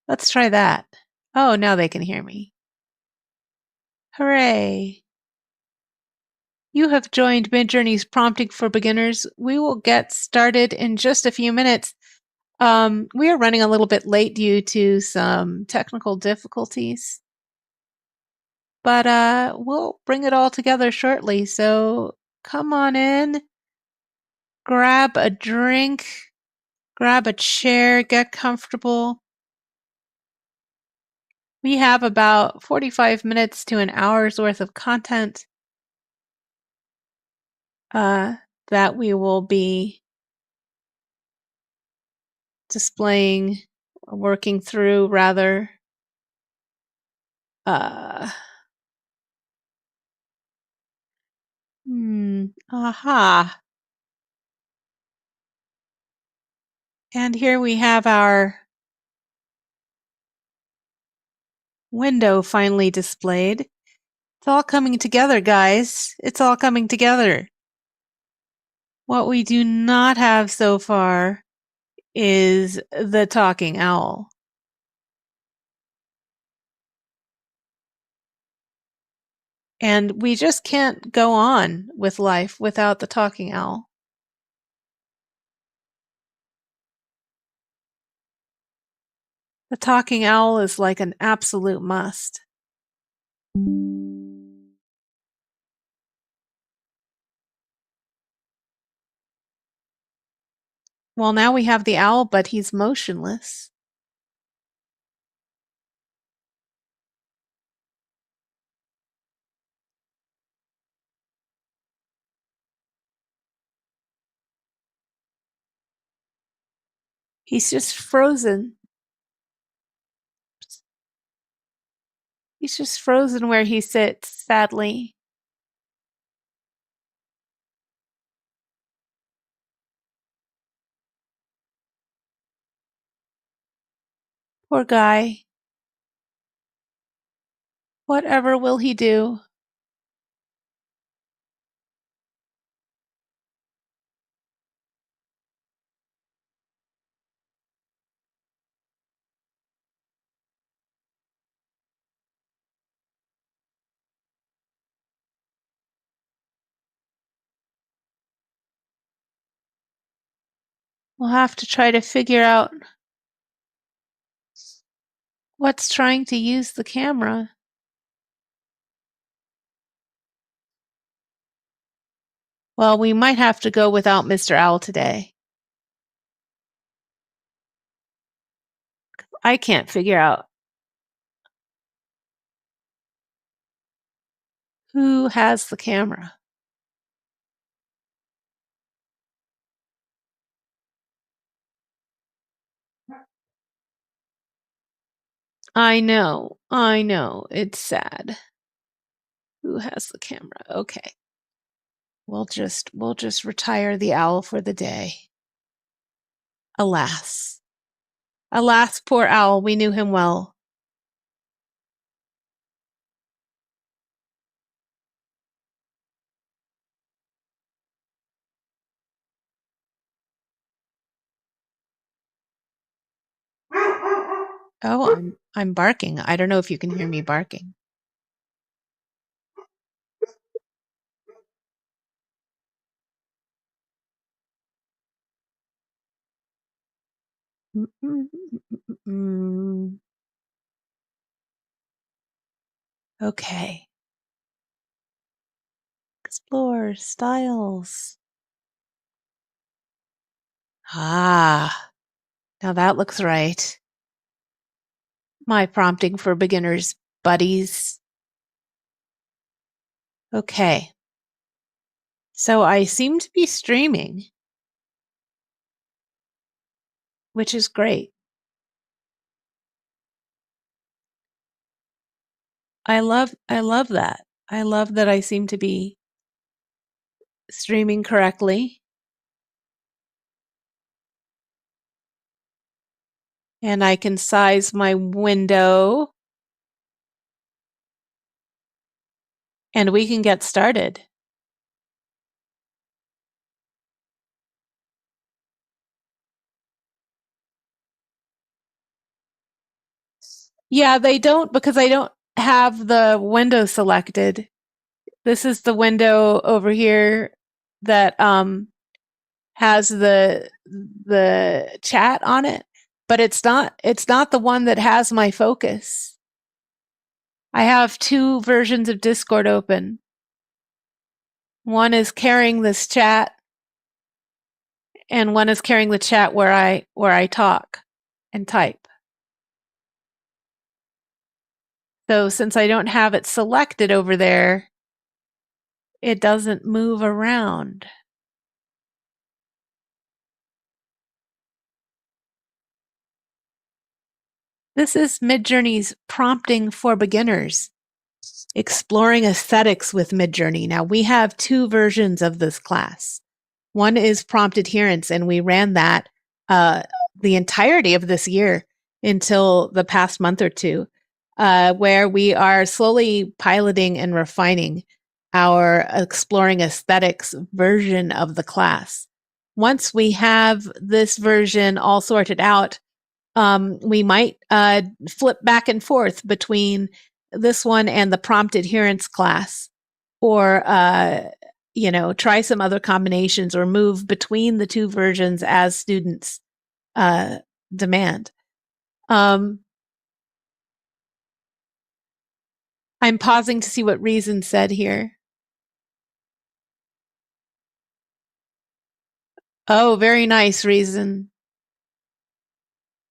Let's try that. Oh, now they can hear me. Hooray! You have joined Midjourney's Prompting for Beginners. We will get started in just a few minutes. We are running a little bit late due to some technical difficulties, but we'll bring it all together shortly. So come on in, grab a drink, grab a chair, get comfortable. We have about 45 minutes to an hour's worth of content that we will be displaying, working through rather. Uh, aha. And here we have our window finally displayed. It's all coming together, guys. It's all coming together. What we do not have so far is the talking owl. And we just can't go on with life without the talking owl. The talking owl is like an absolute must. Well, now we have the owl, but he's motionless. He's just frozen. He's just frozen where he sits, sadly. Poor guy. Whatever will he do? We'll have to try to figure out what's trying to use the camera. Well, we might have to go without Mr. Owl today. I can't figure out who has the camera. I know. It's sad. Who has the camera? Okay. We'll just retire the owl for the day. Alas. Alas, poor owl, we knew him well. Oh, I'm barking. I don't know if you can hear me barking. Okay. Explore styles. Ah, now that looks right. My prompting for beginners buddies. Okay. So I seem to be streaming, which is great. I love that. I love that I seem to be streaming correctly. And I can size my window. And we can get started. Yeah, they don't because I don't have the window selected. This is the window over here that has the chat on it, but it's not the one that has my focus. I have two versions of Discord open. One is carrying this chat, and one is carrying the chat where I talk and type. So since I don't have it selected over there, it doesn't move around. This is Midjourney's prompting for beginners, exploring aesthetics with Midjourney. Now we have two versions of this class. One is prompt adherence, and we ran that the entirety of this year until the past month or two, where we are slowly piloting and refining our exploring aesthetics version of the class. Once we have this version all sorted out, we might flip back and forth between this one and the prompt adherence class, or try some other combinations, or move between the two versions as students demand. I'm pausing to see what Reason said here. Oh, very nice, Reason.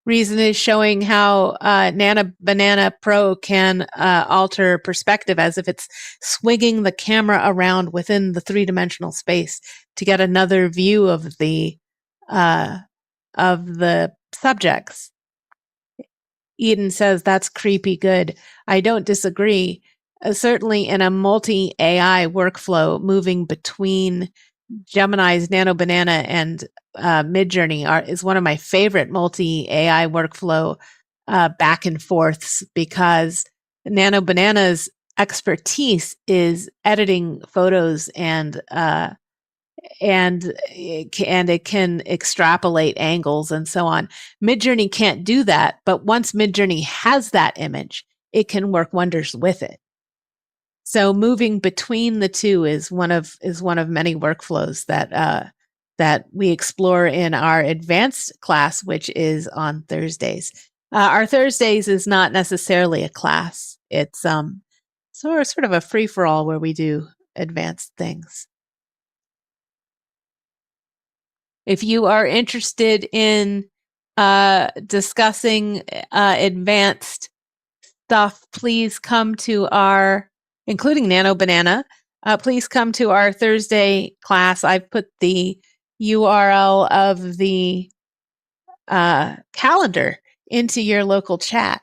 Reason is showing how Nana Banana Pro can alter perspective as if it's swinging the camera around within the three-dimensional space to get another view of the subjects. Eden says that's creepy good. I don't disagree. Certainly in a multi-AI workflow, moving between Gemini's Nano Banana and Midjourney is one of my favorite multi-AI workflow back and forths, because Nano Banana's expertise is editing photos, and it can extrapolate angles and so on. Midjourney can't do that, but once Midjourney has that image, it can work wonders with it. So moving between the two is one of many workflows that we explore in our advanced class, which is on Thursdays. Our Thursdays is not necessarily a class; it's sort of a free for all where we do advanced things. If you are interested in discussing advanced stuff, please come to our, including Nano Banana, please come to our Thursday class. I've put the URL of the calendar into your local chat.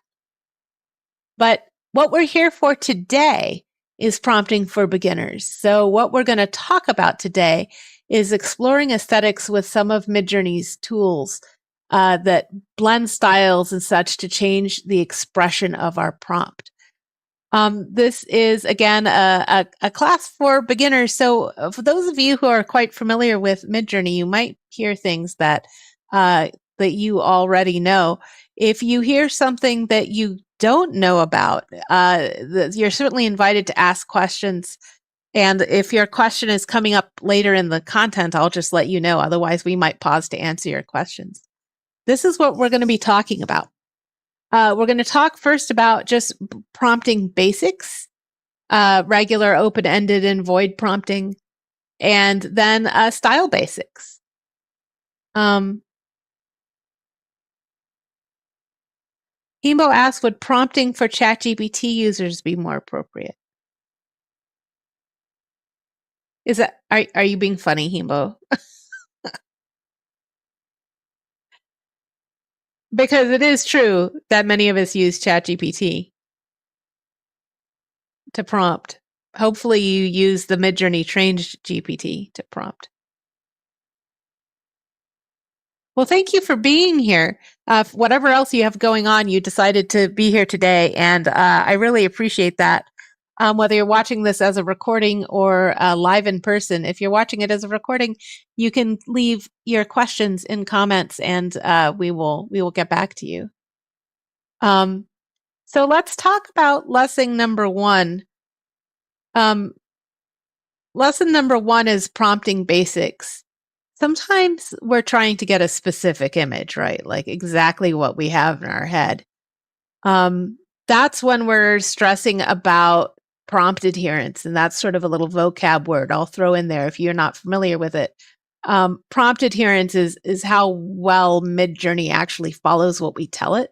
But what we're here for today is prompting for beginners. So what we're going to talk about today is exploring aesthetics with some of Midjourney's tools that blend styles and such to change the expression of our prompt. This is, again, a class for beginners. So for those of you who are quite familiar with Midjourney, you might hear things that you already know. If you hear something that you don't know about, you're certainly invited to ask questions. And if your question is coming up later in the content, I'll just let you know. Otherwise, we might pause to answer your questions. This is what we're going to be talking about. We're going to talk first about just prompting basics, regular open-ended and void prompting, and then style basics. Himbo asks, would prompting for ChatGPT users be more appropriate? Is that are you being funny, Himbo? Because it is true that many of us use ChatGPT to prompt. Hopefully you use the Midjourney-trained GPT to prompt. Well, thank you for being here. Whatever else you have going on, you decided to be here today, and I really appreciate that. Whether you're watching this as a recording or live in person, if you're watching it as a recording, you can leave your questions in comments, and we will get back to you. So let's talk about lesson number 1. Lesson number 1 is prompting basics. Sometimes we're trying to get a specific image, right? Like exactly what we have in our head. That's when we're stressing about prompt adherence, and that's sort of a little vocab word I'll throw in there if you're not familiar with it. Prompt adherence is how well Midjourney actually follows what we tell it.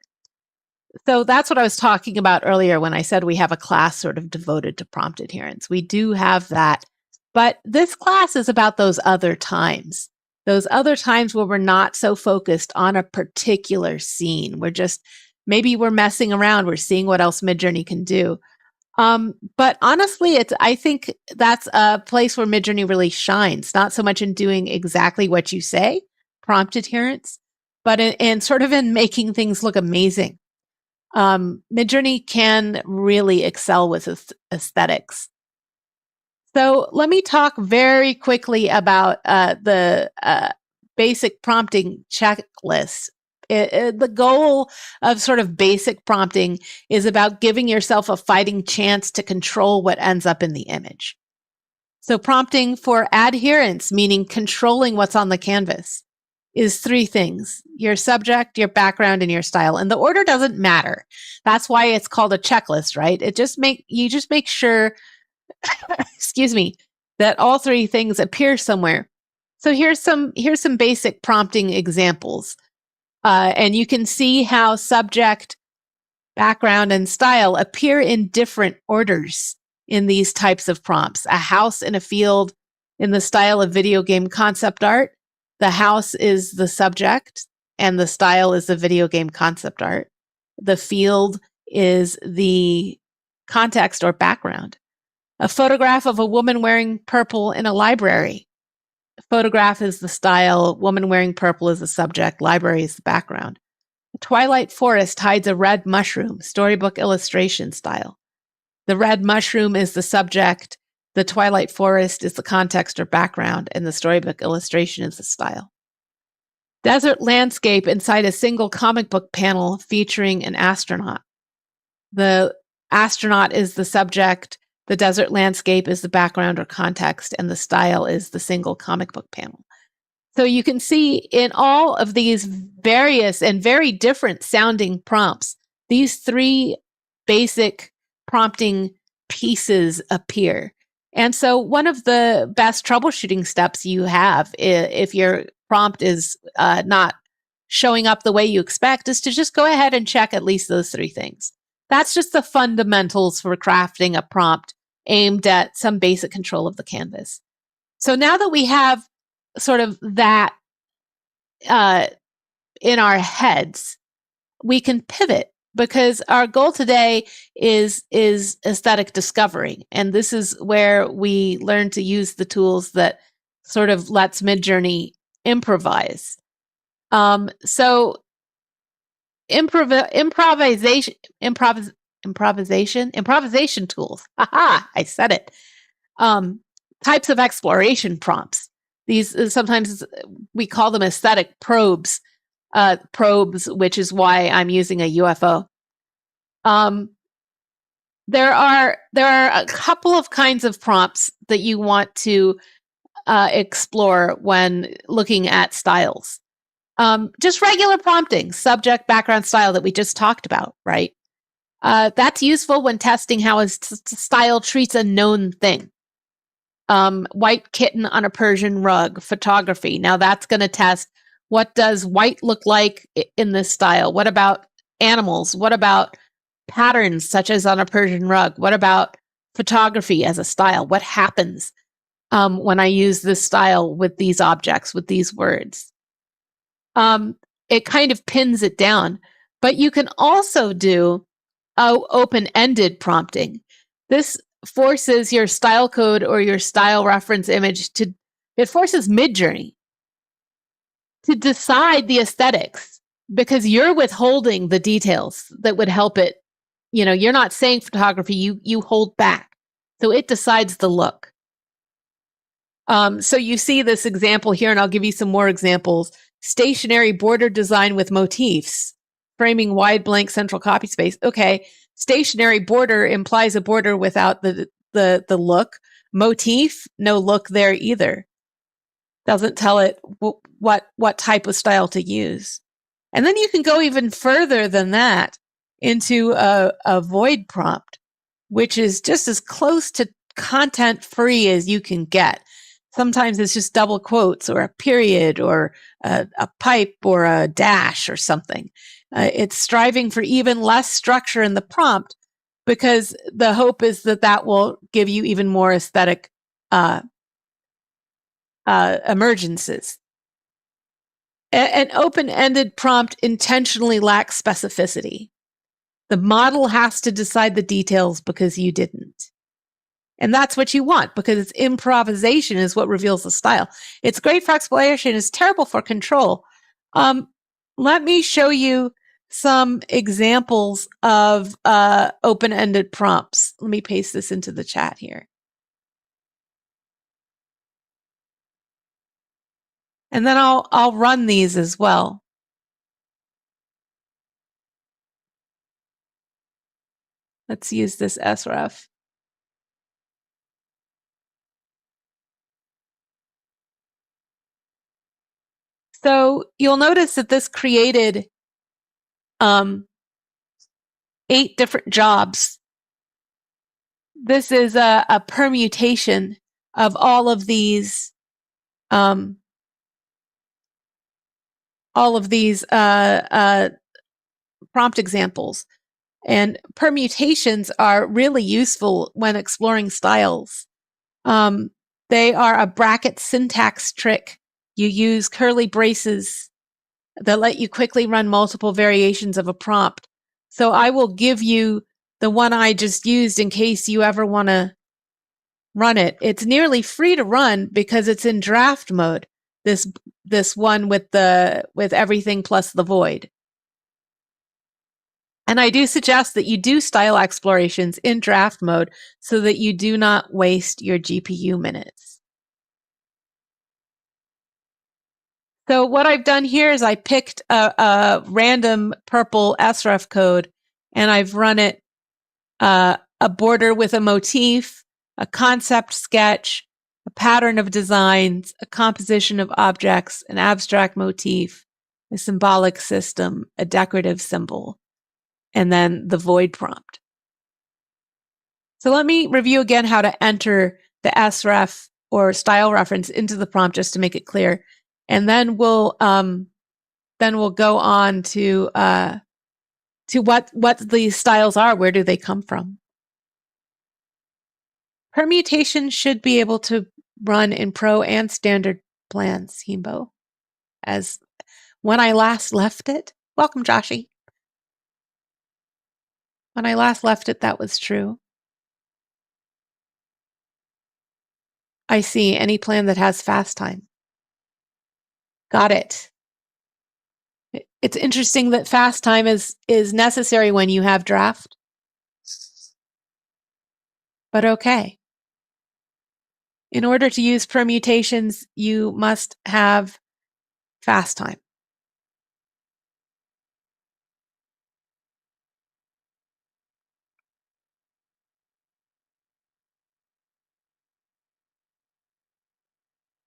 So that's what I was talking about earlier when I said we have a class sort of devoted to prompt adherence. We do have that, but this class is about those other times where we're not so focused on a particular scene. Maybe we're messing around, we're seeing what else Midjourney can do. But honestly, I think that's a place where Midjourney really shines, not so much in doing exactly what you say, prompt adherence, but in sort of in making things look amazing. Midjourney can really excel with aesthetics. So let me talk very quickly about the basic prompting checklist. The goal of sort of basic prompting is about giving yourself a fighting chance to control what ends up in the image. So prompting for adherence, meaning controlling what's on the canvas, is 3 things: your subject, your background, and your style. And the order doesn't matter. That's why it's called a checklist, right? You just make sure, excuse me, that all 3 things appear somewhere. So here's some basic prompting examples. And you can see how subject, background, and style appear in different orders in these types of prompts. A house in a field in the style of video game concept art. The house is the subject, and the style is the video game concept art. The field is the context or background. A photograph of a woman wearing purple in a library. Photograph is the style, woman wearing purple is the subject, library is the background. The Twilight Forest hides a red mushroom, storybook illustration style. The red mushroom is the subject, the Twilight Forest is the context or background, and the storybook illustration is the style. Desert landscape inside a single comic book panel featuring an astronaut. The astronaut is the subject, the desert landscape is the background or context, and the style is the single comic book panel. So you can see in all of these various and very different sounding prompts, these 3 basic prompting pieces appear. And so one of the best troubleshooting steps you have, if your prompt is not showing up the way you expect, is to just go ahead and check at least those 3 things. That's just the fundamentals for crafting a prompt aimed at some basic control of the canvas. So now that we have sort of that in our heads, we can pivot, because our goal today is aesthetic discovery. And this is where we learn to use the tools that sort of lets Midjourney improvise. So improvisation tools. Haha, I said it. Types of exploration prompts. These sometimes we call them aesthetic probes, which is why I'm using a UFO. There are a couple of kinds of prompts that you want to explore when looking at styles. Just regular prompting, subject, background, style that we just talked about, right? That's useful when testing how a style treats a known thing. White kitten on a Persian rug, photography. Now that's going to test, what does white look like in this style? What about animals? What about patterns such as on a Persian rug? What about photography as a style? What happens when I use this style with these objects, with these words? It kind of pins it down. But you can also do open-ended prompting. This forces your style code or your style reference image it forces Midjourney to decide the aesthetics, because you're withholding the details that would help it. You're not saying photography, you hold back. So it decides the look. So you see this example here, and I'll give you some more examples. Stationary border design with motifs, framing wide blank central copy space. Okay, Stationary border implies a border without the look. Motif, no look there either. Doesn't tell it what type of style to use. And then you can go even further than that into a void prompt, which is just as close to content free as you can get. Sometimes it's just double quotes or a period or a pipe or a dash or something. It's striving for even less structure in the prompt because the hope is that will give you even more aesthetic emergences. An open-ended prompt intentionally lacks specificity. The model has to decide the details because you didn't. And that's what you want because it's improvisation is what reveals the style. It's great for exploration. It's terrible for control. Let me show you some examples of open-ended prompts. Let me paste this into the chat here. And then I'll run these as well. Let's use this sref. So you'll notice that this created 8 different jobs. This is a permutation of all of these prompt examples. And permutations are really useful when exploring styles. They are a bracket syntax trick. You use curly braces that let you quickly run multiple variations of a prompt. So I will give you the one I just used in case you ever want to run it. It's nearly free to run because it's in draft mode. This one with everything plus the void. And I do suggest that you do style explorations in draft mode so that you do not waste your GPU minutes. So what I've done here is I picked a random purple sref code and I've run it a border with a motif, a concept sketch, a pattern of designs, a composition of objects, an abstract motif, a symbolic system, a decorative symbol, and then the void prompt. So let me review again how to enter the sref or style reference into the prompt just to make it clear. And then we'll go on to what these styles are. Where do they come from? Permutation should be able to run in Pro and Standard plans, Himbo. As when I last left it, welcome, Joshi. When I last left it, that was true. I see any plan that has fast time. Got it. It's interesting that fast time is necessary when you have draft. But okay. In order to use permutations, you must have fast time.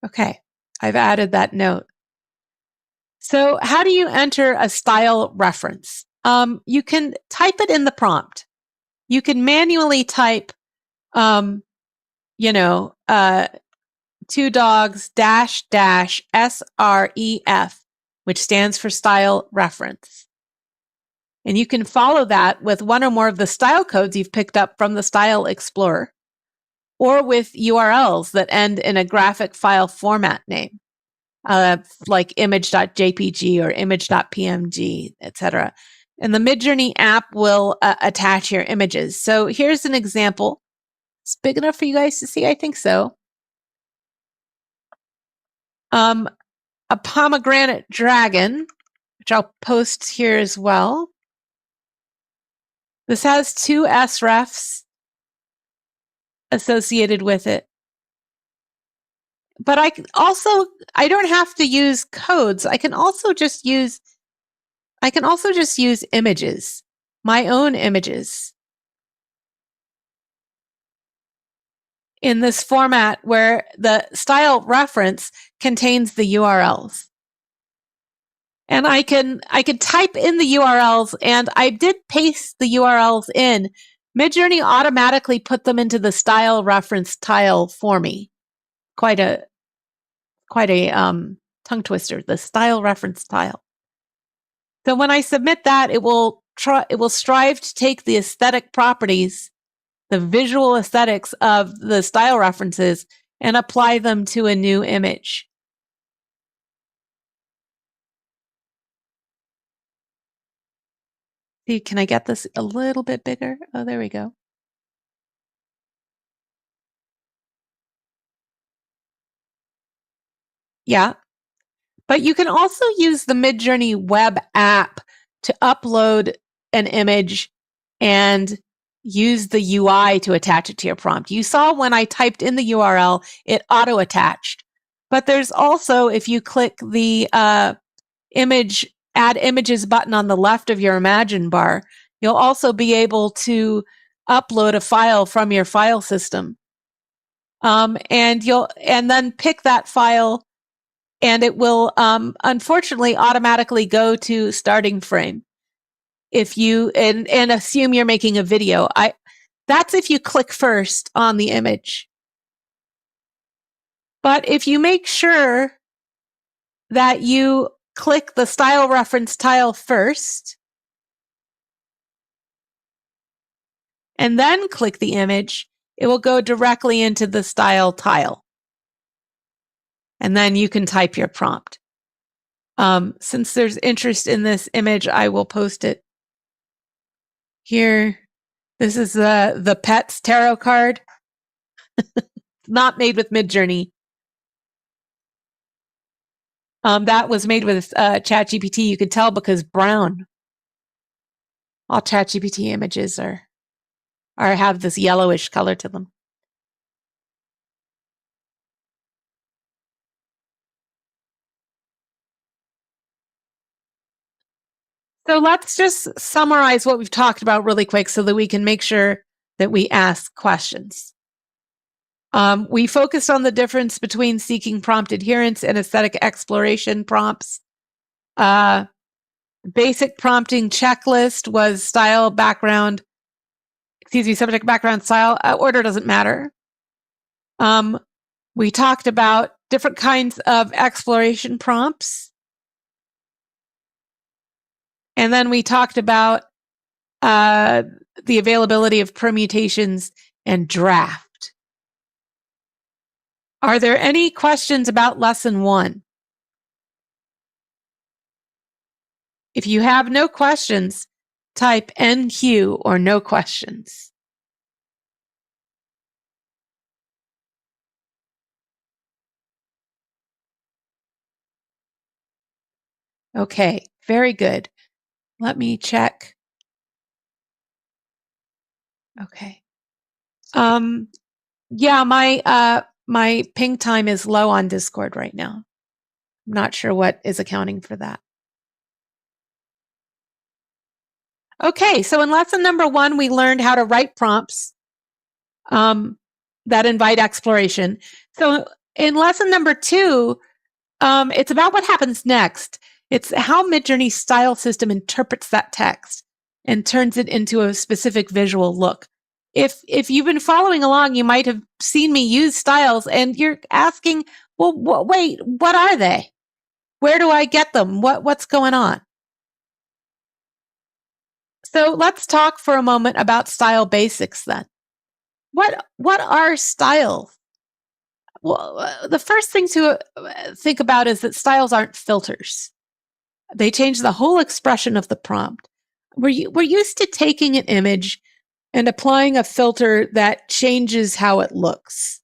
Okay, I've added that note. So how do you enter a style reference? You can type it in the prompt. You can manually type, 2 dogs -- SREF, which stands for style reference. And you can follow that with one or more of the style codes you've picked up from the Style Explorer, or with URLs that end in a graphic file format name, like image.jpg or image.pmg, etc. And the Midjourney app will attach your images. So here's an example. It's big enough for you guys to see? I think so. A pomegranate dragon, which I'll post here as well. This has 2 srefs associated with it. But I don't have to use codes. I can also just use images, my own images. in this format where the style reference contains the URLs. And I could type in the URLs, and I did paste the URLs in. Midjourney automatically put them into the style reference tile for me. Quite a tongue twister, the style reference tile. So when I submit that, it will strive to take the aesthetic properties, the visual aesthetics of the style references, and apply them to a new image. See, can I get this a little bit bigger? Oh, there we go. Yeah. But you can also use the Midjourney web app to upload an image and use the UI to attach it to your prompt. You saw when I typed in the URL, it auto-attached. But there's also, if you click the image, add images button on the left of your Imagine bar, you'll also be able to upload a file from your file system. And then pick that file, and it will unfortunately automatically go to starting frame. If you and assume you're making a video, that's if you click first on the image. But if you make sure that you click the style reference tile first, and then click the image, it will go directly into the style tile. And then you can type your prompt. Since there's interest in this image, I will post it here. This is the Pets tarot card. Not made with Midjourney. That was made with ChatGPT. You could tell because brown. All ChatGPT images have this yellowish color to them. So let's just summarize what we've talked about really quick so that we can make sure that we ask questions. We focused on the difference between seeking prompt adherence and aesthetic exploration prompts. Basic prompting checklist was subject, background, style. Order doesn't matter. We talked about different kinds of exploration prompts. And then we talked about the availability of permutations and draft. Are there any questions about lesson 1? If you have no questions, type NQ or no questions. Okay, very good. Let me check. Okay. Yeah, my ping time is low on Discord right now. I'm not sure what is accounting for that. Okay, so in lesson number 1, we learned how to write prompts that invite exploration. So in lesson number 2, it's about what happens next. It's how Midjourney's style system interprets that text and turns it into a specific visual look. If you've been following along, you might have seen me use styles, and you're asking, well, wait, what are they? Where do I get them? What's going on? So let's talk for a moment about style basics then. What are styles? Well, the first thing to think about is that styles aren't filters. They change the whole expression of the prompt. We're used to taking an image and applying a filter that changes how it looks.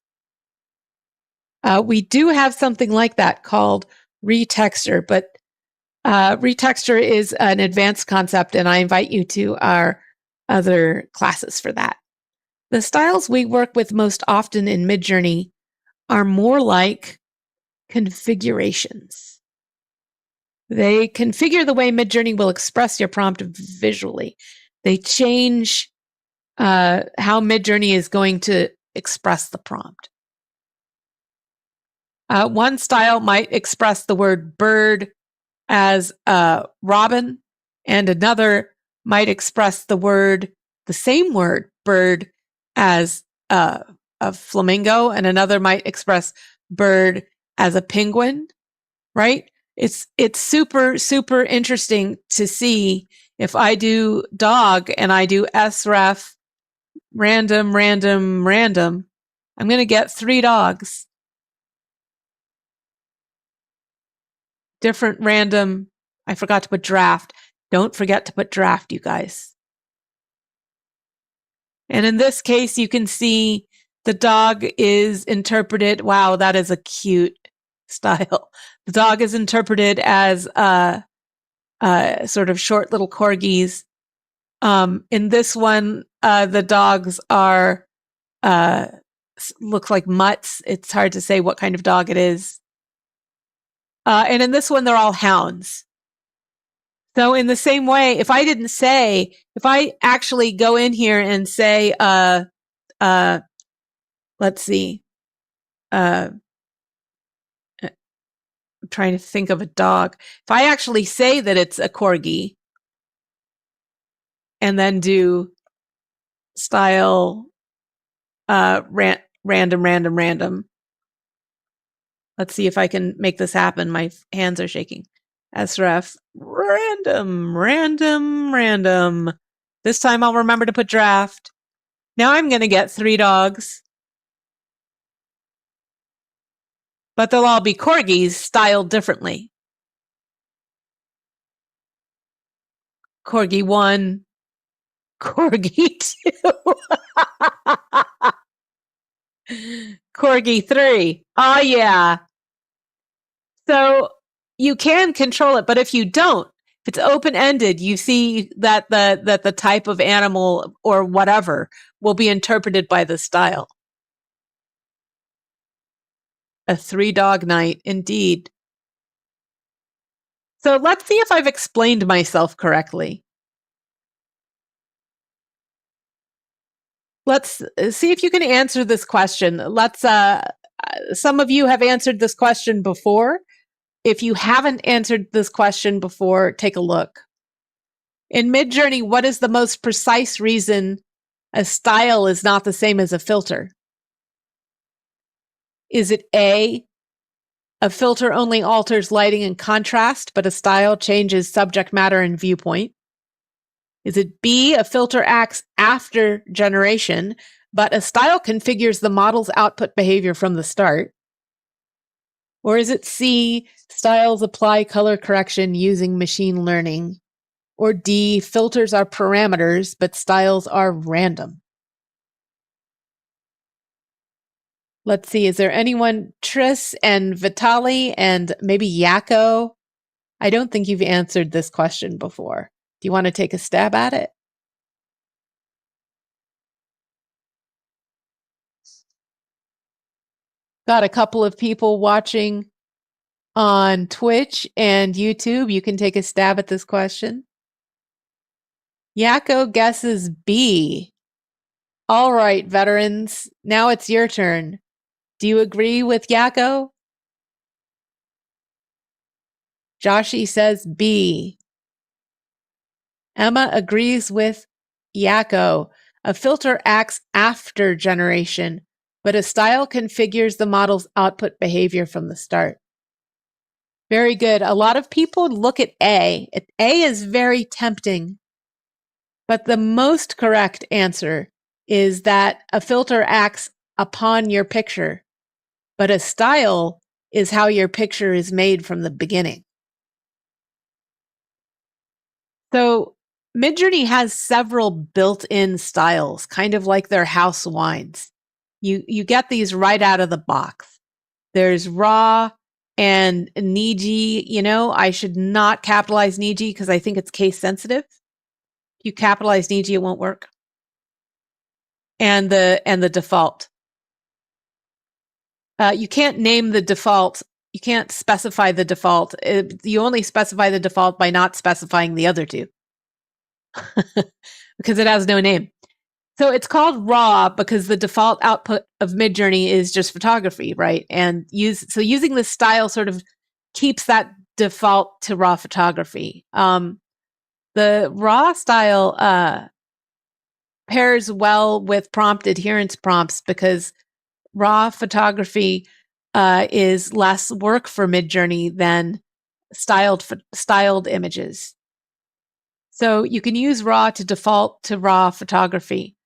We do have something like that called retexture, but retexture is an advanced concept, and I invite you to our other classes for that. The styles we work with most often in Midjourney are more like configurations. They configure the way Midjourney will express your prompt visually. They change how Midjourney is going to express the prompt. One style might express the word bird as robin, and another might express the same word, bird, as a flamingo, and another might express bird as a penguin, right? It's super, super interesting to see if I do dog and I do sref random, random, random, I'm going to get 3 dogs. Different random. I forgot to put draft. Don't forget to put draft, you guys. And in this case, you can see the dog is interpreted. Wow, that is a cute style. The dog is interpreted as sort of short little corgis. In this one, the dogs are look like mutts. It's hard to say what kind of dog it is. And in this one, they're all hounds. So in the same way, if I actually go in here and say, let's see, I'm trying to think of a dog. If I actually say that it's a corgi and then do style, random, random. Let's see if I can make this happen. My hands are shaking. sref, random, random, random. This time I'll remember to put draft. Now I'm going to get 3 dogs. But they'll all be corgis styled differently. Corgi 1, Corgi 2, Corgi 3. Oh, yeah. So you can control it, but if you don't, if it's open-ended, you see that the type of animal or whatever will be interpreted by the style. A 3-dog night, indeed. So let's see if I've explained myself correctly. Let's see if you can answer this question. Some of you have answered this question before. If you haven't answered this question before, take a look. In Midjourney, what is the most precise reason a style is not the same as a filter? Is it A, a filter only alters lighting and contrast, but a style changes subject matter and viewpoint? Is it B, a filter acts after generation, but a style configures the model's output behavior from the start? Or is it C, styles apply color correction using machine learning? Or D, filters are parameters, but styles are random? Let's see, is there anyone, Tris and Vitali and maybe Yako? I don't think you've answered this question before. Do you want to take a stab at it? Got a couple of people watching on Twitch and YouTube. You can take a stab at this question. Yako guesses B. All right, veterans, now it's your turn. Do you agree with Yako? Joshi says B. Emma agrees with Yako. A filter acts after generation, but a style configures the model's output behavior from the start. Very good. A lot of people look at A. A is very tempting, but the most correct answer is that a filter acts upon your picture, but a style is how your picture is made from the beginning. So Midjourney has several built-in styles, kind of like their house wines. You get these right out of the box. There's raw and Niji. You know, I should not capitalize Niji because I think it's case sensitive. If you capitalize Niji, it won't work. And the default. You can't name the default. You can't specify the default. You only specify the default by not specifying the other two because it has no name. So it's called raw because the default output of Midjourney is just photography, right? And using this style sort of keeps that default to raw photography. The raw style pairs well with prompt adherence prompts because raw photography is less work for Midjourney than styled images. So you can use raw to default to raw photography.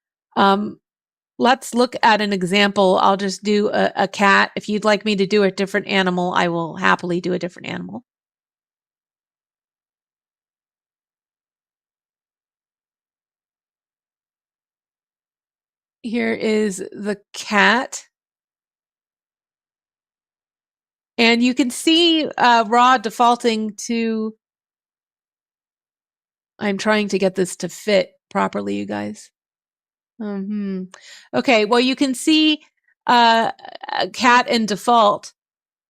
Let's look at an example. I'll just do a cat. If you'd like me to do a different animal, I will happily do a different animal. Here is the cat. And you can see raw defaulting to, I'm trying to get this to fit properly, you guys. Okay, well, you can see cat in default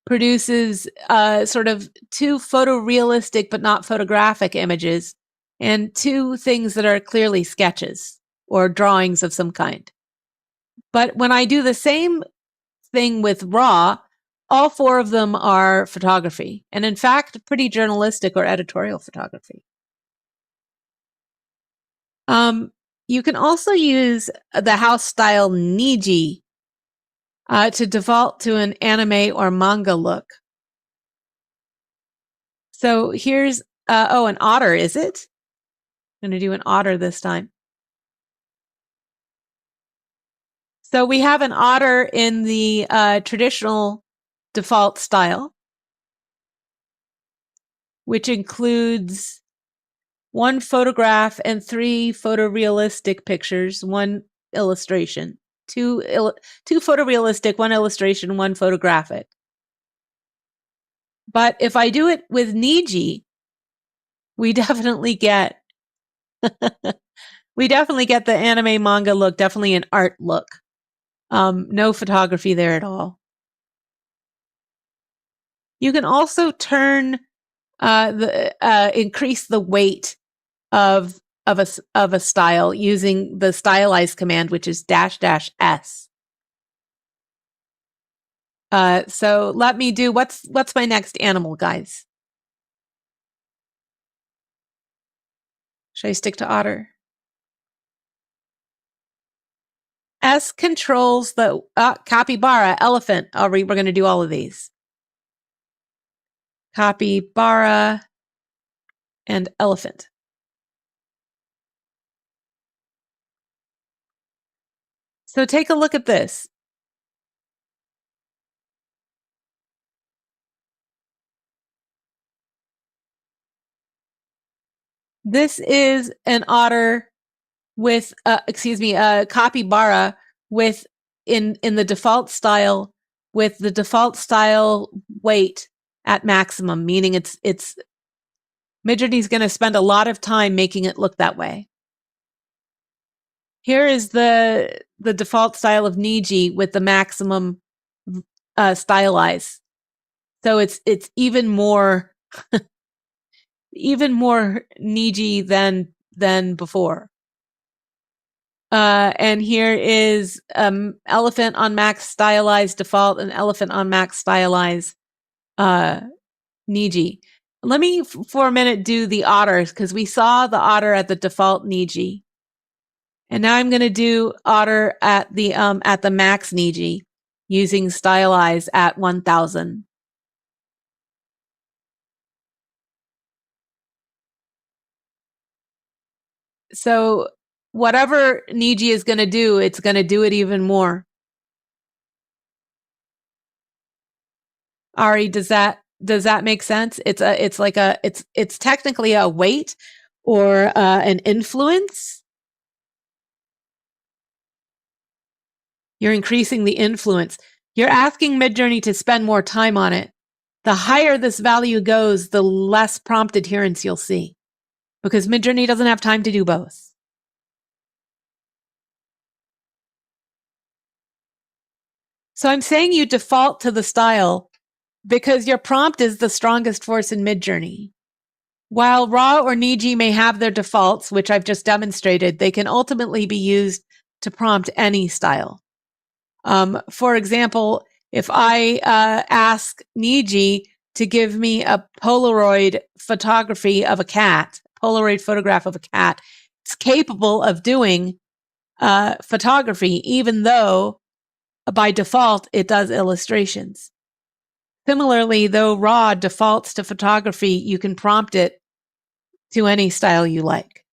produces sort of two photorealistic but not photographic images and two things that are clearly sketches or drawings of some kind. But when I do the same thing with raw, all four of them are photography, and in fact, pretty journalistic or editorial photography. You can also use the house style Niji to default to an anime or manga look. So here's, an otter, is it? I'm going to do an otter this time. So we have an otter in the traditional default style, which includes one photograph and three photorealistic pictures, one illustration, two photorealistic, one illustration, one photographic. But if I do it with Niji, we definitely get the anime manga look, definitely an art look. No photography there at all. You can also turn increase the weight of a style using the stylize command, which is --s. So let me do what's my next animal, guys? Should I stick to otter? S controls the capybara, elephant. We're going to do all of these. Capybara and elephant. So take a look at this. This is an otter with, a capybara with in the default style with the default style weight at maximum, meaning it's Midjourney's going to spend a lot of time making it look that way. Here is the default style of Niji with the maximum stylize. So it's even more even more Niji than before. And here is elephant on max stylize default and elephant on max stylize Niji. Let me for a minute do the otters because we saw the otter at the default Niji. And now I'm going to do otter at the max Niji using stylize at 1000. So whatever Niji is going to do, it's going to do it even more. Ari, does that make sense? It's technically a weight or an influence. You're increasing the influence. You're asking Midjourney to spend more time on it. The higher this value goes, the less prompt adherence you'll see because Midjourney doesn't have time to do both. So I'm saying you default to the style because your prompt is the strongest force in Midjourney. While raw or Niji may have their defaults, which I've just demonstrated, they can ultimately be used to prompt any style. For example, if I ask Niji to give me a Polaroid photography of a cat, Polaroid photograph of a cat, it's capable of doing photography, even though by default it does illustrations. Similarly, though raw defaults to photography, you can prompt it to any style you like.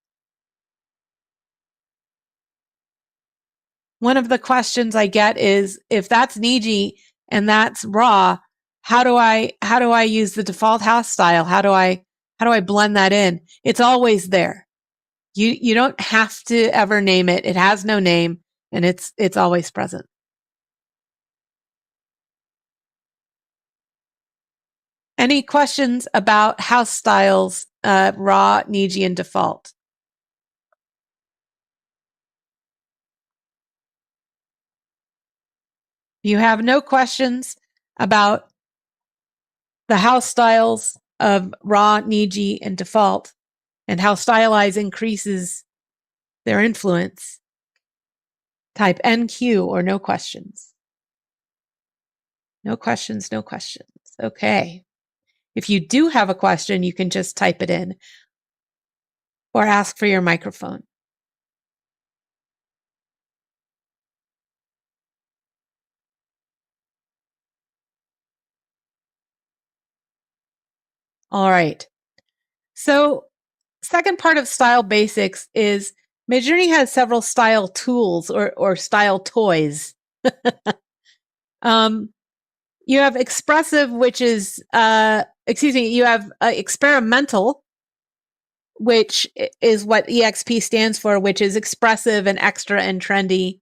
One of the questions I get is, if that's Niji and that's raw, how do I use the default house style? How do I blend that in? It's always there. You don't have to ever name it. It has no name, and it's always present. Any questions about house styles, raw, Niji, and default? You have no questions about the house styles of raw, Niji, and default, and how stylize increases their influence. Type NQ or no questions. No questions, no questions. Okay. If you do have a question, you can just type it in or ask for your microphone. All right. So, second part of style basics is Midjourney has several style tools or style toys. You have expressive, which is, you have experimental, which is what EXP stands for, which is expressive and extra and trendy.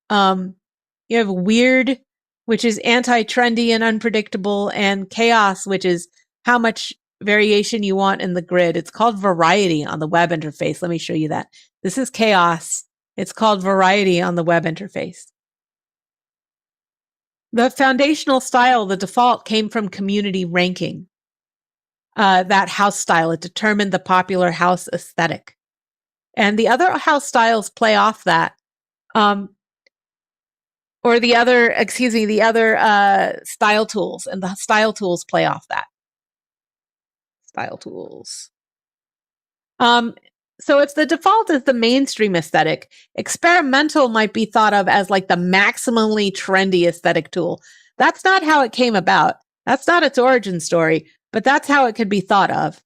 You have weird, which is anti-trendy and unpredictable, and chaos, which is how much variation you want in the grid. It's called variety on the web interface. Let me show you that. This is chaos. It's called variety on the web interface. The foundational style, the default, came from community ranking. That house style, it determined the popular house aesthetic. And the other house styles play off that. Or the other style tools, and the style tools play off that. Style tools. So if the default is the mainstream aesthetic, experimental might be thought of as like the maximally trendy aesthetic tool. That's not how it came about. That's not its origin story, but that's how it could be thought of.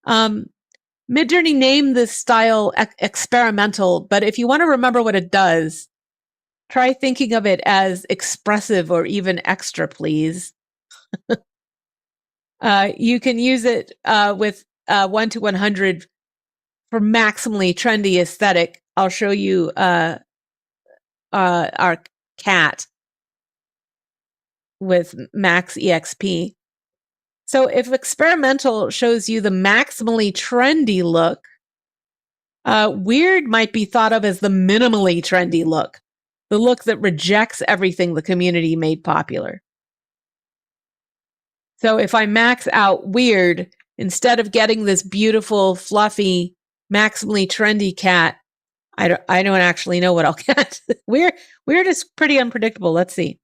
Midjourney named this style experimental, but if you want to remember what it does, try thinking of it as expressive or even extra, please. You can use it with 1 to 100 for maximally trendy aesthetic. I'll show you our cat with max EXP. So if experimental shows you the maximally trendy look, weird might be thought of as the minimally trendy look, the look that rejects everything the community made popular. So if I max out weird, instead of getting this beautiful, fluffy, maximally trendy cat, I don't actually know what I'll get. Weird is pretty unpredictable. Let's see.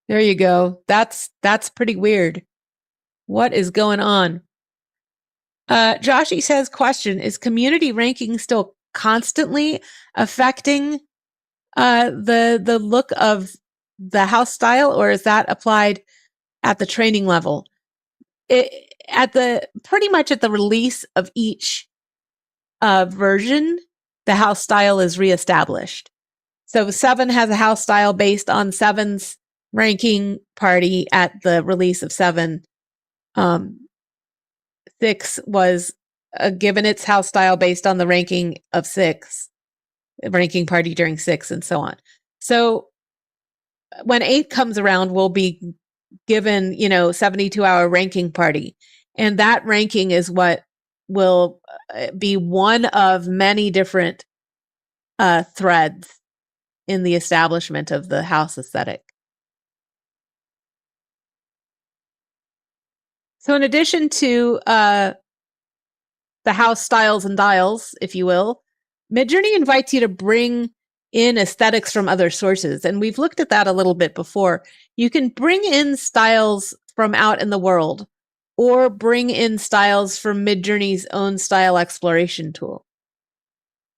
There you go. That's pretty weird. What is going on? Joshi says, question, is community ranking still constantly affecting the look of the house style, or is that applied at the training level? Pretty much at the release of each version, the house style is reestablished. So 7 has a house style based on 7's ranking party at the release of 7. 6 was given its house style based on the ranking of 6, ranking party during 6, and so on. So when 8 comes around, we'll be given, 72-hour ranking party. And that ranking is what will be one of many different threads in the establishment of the house aesthetic. So in addition to the house styles and dials, if you will, Midjourney invites you to bring in aesthetics from other sources. And we've looked at that a little bit before. You can bring in styles from out in the world or bring in styles from Midjourney's own style exploration tool.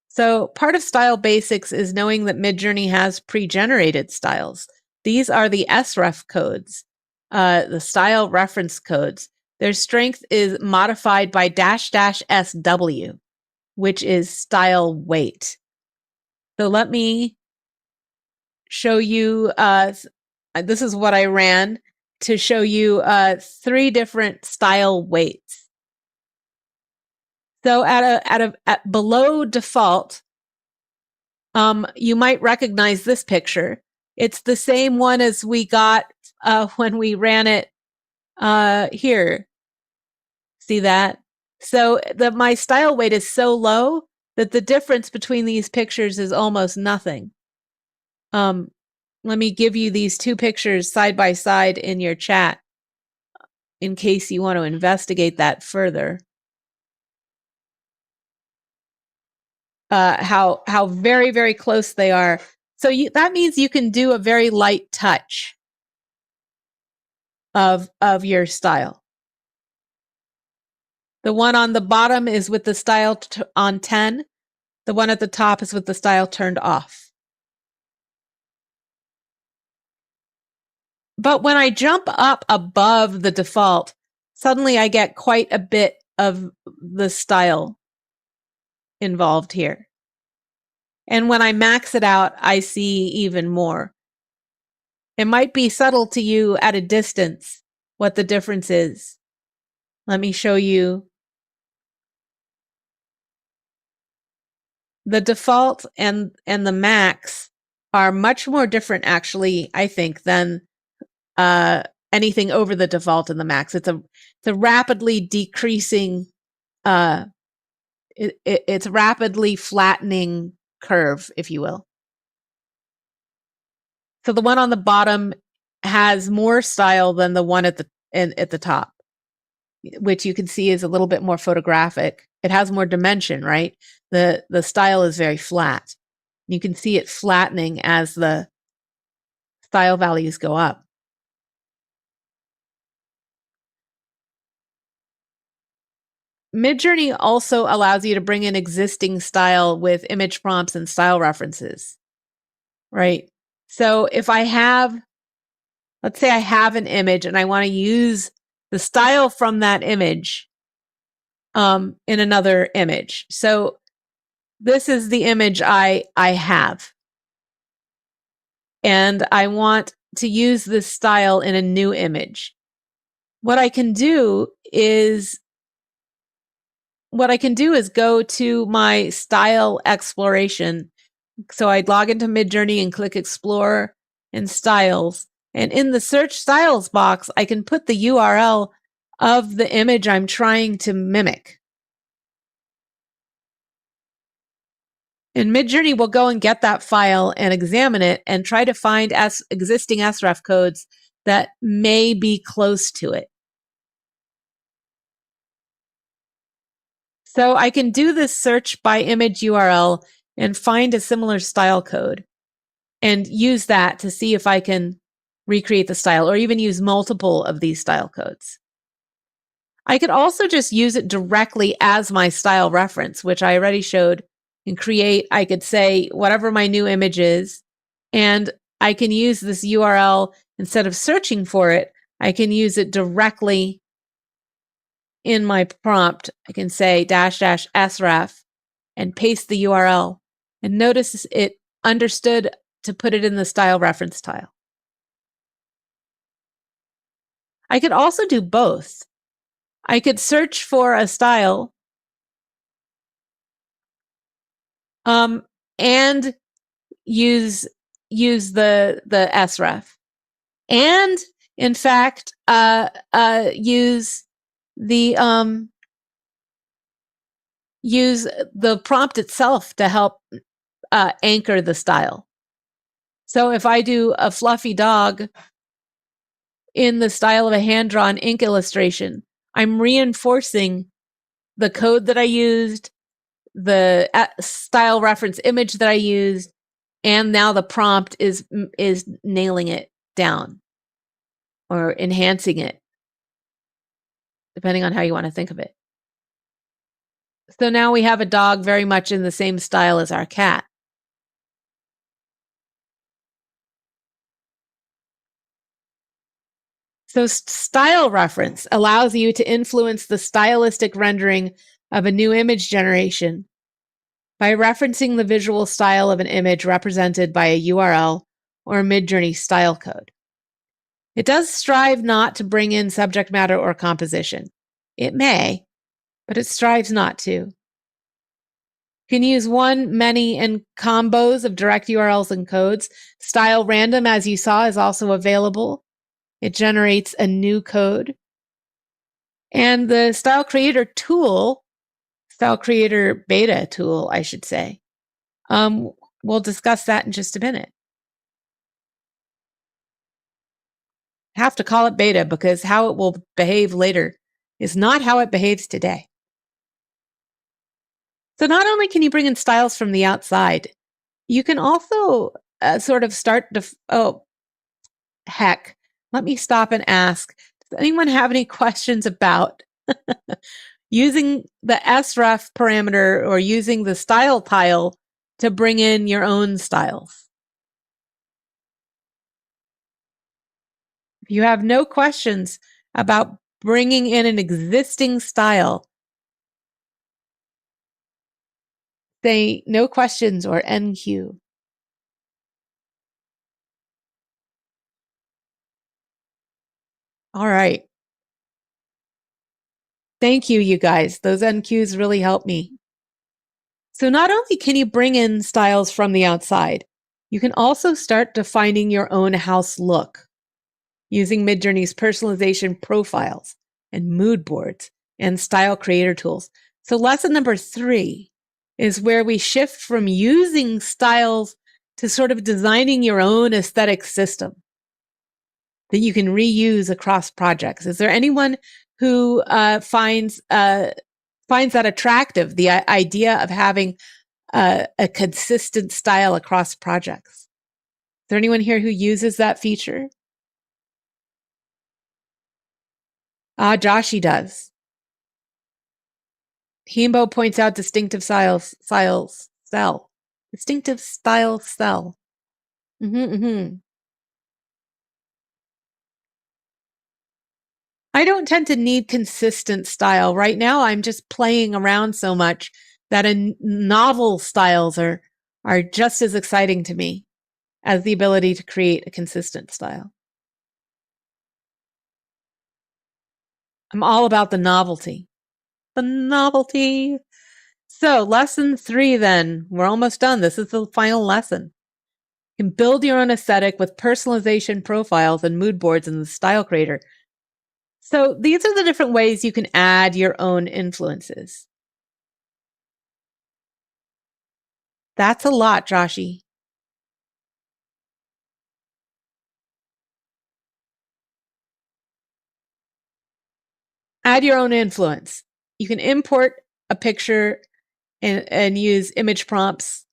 So part of Style Basics is knowing that Midjourney has pre-generated styles. These are the SREF codes, the style reference codes. Their strength is modified by --SW, which is style weight. So let me show you, this is what I ran to show you 3 different style weights. So at below default, you might recognize this picture. It's the same one as we got when we ran it here. See that? So my style weight is so low that the difference between these pictures is almost nothing. Let me give you these 2 pictures side by side in your chat in case you want to investigate that further. How very, very close they are. So that means you can do a very light touch of your style. The one on the bottom is with the style on 10. The one at the top is with the style turned off. But when I jump up above the default, suddenly I get quite a bit of the style involved here. And when I max it out, I see even more. It might be subtle to you at a distance what the difference is. Let me show you. The default and the max are much more different, actually, I think, than anything over the default and the max. It's a rapidly decreasing, it's rapidly flattening curve, if you will. So the one on the bottom has more style than the one at the top, which you can see is a little bit more photographic. It has more dimension, right? The style is very flat. You can see it flattening as the style values go up. Midjourney also allows you to bring in existing style with image prompts and style references, right? So if I have, let's say I have an image and I want to use the style from that image in another image. So this is the image I have. And I want to use this style in a new image. What I can do is go to my style exploration. So I'd log into Midjourney and click Explore and Styles. And in the Search Styles box, I can put the URL of the image I'm trying to mimic. And Midjourney will go and get that file and examine it and try to find existing SREF codes that may be close to it. So I can do this search by image URL and find a similar style code and use that to see if I can recreate the style or even use multiple of these style codes. I could also just use it directly as my style reference, which I already showed, and create. I could say whatever my new image is, and I can use this URL instead of searching for it. I can use it directly in my prompt. I can say --sref and paste the URL. And notice it understood to put it in the style reference tile. I could also do both. I could search for a style and use the sref, and in fact use the prompt itself to help anchor the style. So if I do a fluffy dog in the style of a hand-drawn ink illustration, I'm reinforcing the code that I used, the style reference image that I used, and now the prompt is nailing it down or enhancing it, depending on how you want to think of it. So now we have a dog very much in the same style as our cat. So style reference allows you to influence the stylistic rendering of a new image generation by referencing the visual style of an image represented by a URL or a Midjourney style code. It does strive not to bring in subject matter or composition. It may, but it strives not to. You can use one, many, and combos of direct URLs and codes. Style random, as you saw, is also available. It generates a new code. And the Style Creator tool, Style Creator beta tool, I should say, we'll discuss that in just a minute. Have to call it beta because how it will behave later is not how it behaves today. So not only can you bring in styles from the outside, you can also sort of start to, let me stop and ask, does anyone have any questions about using the sref parameter or using the style tile to bring in your own styles? If you have no questions about bringing in an existing style, say no questions or NQ. All right. Thank you, you guys. Those NQs really help me. So not only can you bring in styles from the outside, you can also start defining your own house look using Midjourney's personalization profiles and mood boards and style creator tools. So lesson number 3 is where we shift from using styles to sort of designing your own aesthetic system that you can reuse across projects. Is there anyone who finds that attractive, the idea of having a consistent style across projects? Is there anyone here who uses that feature? Joshi does. Himbo points out distinctive style cell. Distinctive style cell. I don't tend to need consistent style. Right now, I'm just playing around so much that novel styles are just as exciting to me as the ability to create a consistent style. I'm all about the novelty. The novelty. So lesson 3 then, we're almost done. This is the final lesson. You can build your own aesthetic with personalization profiles and mood boards in the Style Creator. So these are the different ways you can add your own influences. That's a lot, Joshi. Add your own influence. You can import a picture and use image prompts.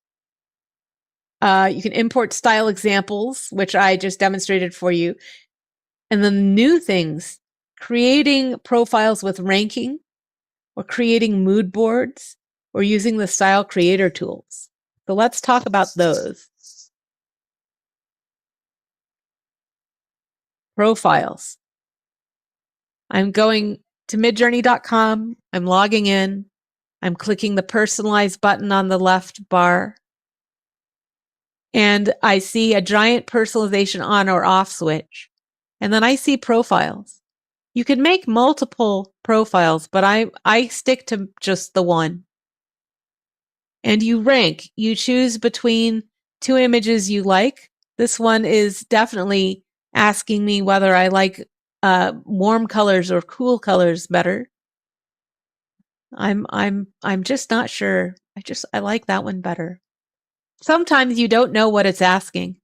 You can import style examples, which I just demonstrated for you. And then new things, creating profiles with ranking, or creating mood boards, or using the Style Creator tools. So let's talk about those. Profiles. I'm going to midjourney.com. I'm logging in. I'm clicking the personalize button on the left bar. And I see a giant personalization on or off switch. And then I see profiles. You can make multiple profiles, but I stick to just the one. And you rank. You choose between 2 images you like. This one is definitely asking me whether I like warm colors or cool colors better. I'm just not sure. I like that one better. Sometimes you don't know what it's asking.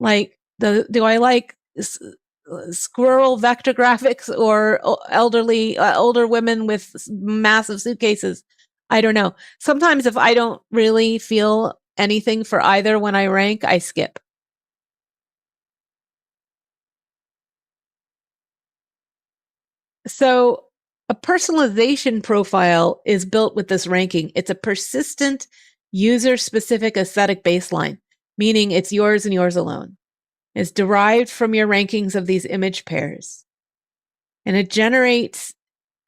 Like do I like squirrel vector graphics or older women with massive suitcases. I don't know. Sometimes if I don't really feel anything for either when I rank, I skip. So a personalization profile is built with this ranking. It's a persistent, user-specific aesthetic baseline, meaning it's yours and yours alone. It's derived from your rankings of these image pairs. And it generates,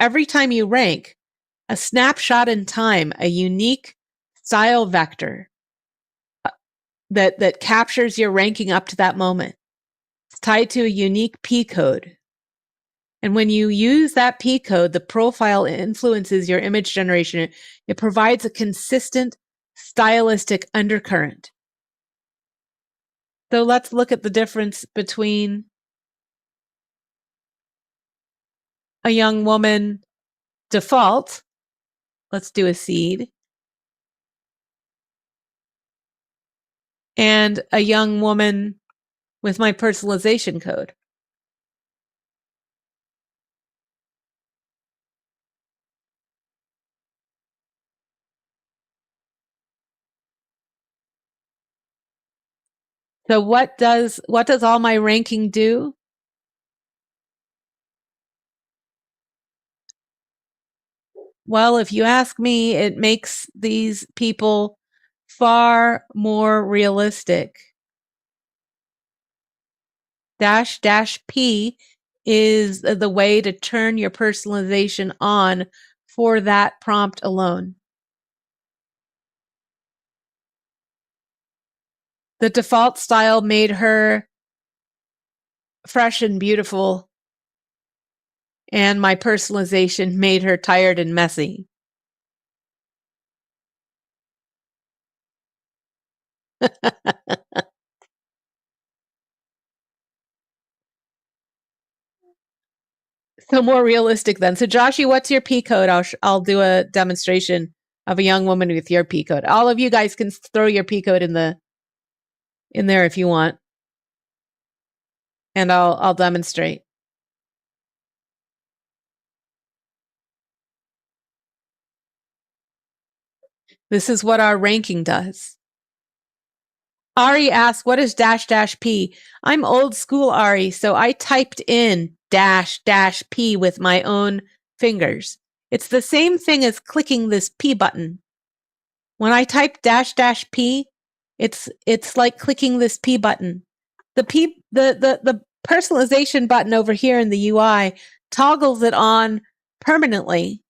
every time you rank, a snapshot in time, a unique style vector that captures your ranking up to that moment. It's tied to a unique P code. And when you use that P code, the profile influences your image generation. It provides a consistent stylistic undercurrent. So let's look at the difference between a young woman default. Let's do a seed. And a young woman with my personalization code. So what does all my ranking do? Well, if you ask me, it makes these people far more realistic. --P is the way to turn your personalization on for that prompt alone. The default style made her fresh and beautiful, and my personalization made her tired and messy. So more realistic then. So Joshie, what's your P code? I'll do a demonstration of a young woman with your P code. All of you guys can throw your P code in there if you want, and I'll demonstrate. This is what our ranking does. Ari asks, what is --P? I'm old school, Ari, so I typed in --P with my own fingers. It's the same thing as clicking this P button. When I type --P, it's like clicking this P button. The personalization button over here in the UI toggles it on permanently.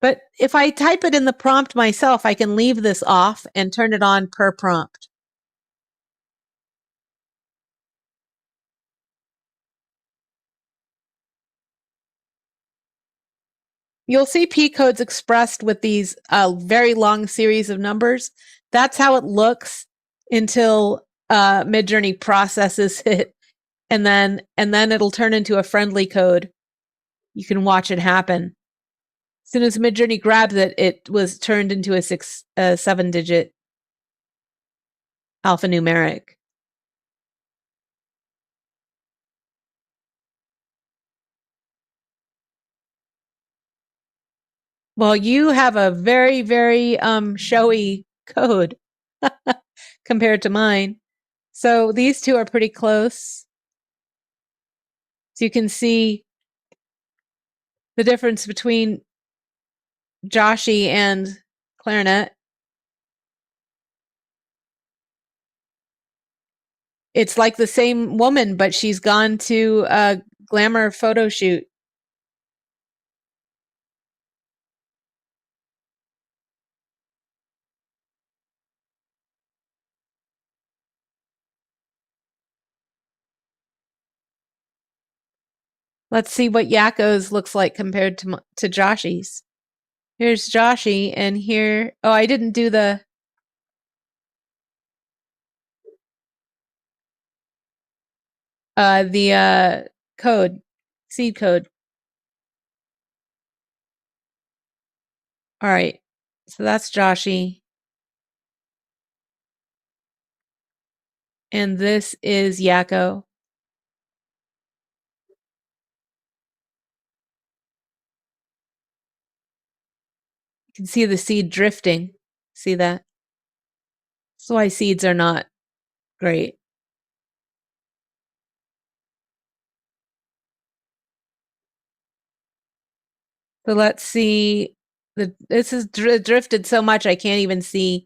But if I type it in the prompt myself, I can leave this off and turn it on per prompt. You'll see P codes expressed with these very long series of numbers. That's how it looks until Midjourney processes it, and then it'll turn into a friendly code. You can watch it happen. As soon as Midjourney grabs it, it was turned into a 7-digit alphanumeric. Well, you have a very, very showy code compared to mine. So these two are pretty close. So you can see the difference between Joshie and Clarinet. It's like the same woman, but she's gone to a glamour photo shoot. Let's see what Yako's looks like compared to Joshie's. Here's Joshie, and here, oh, I didn't do the code, seed code. All right, so that's Joshie. And this is Yako. You can see the seed drifting. See that? That's why seeds are not great. So let's see. This is drifted so much I can't even see.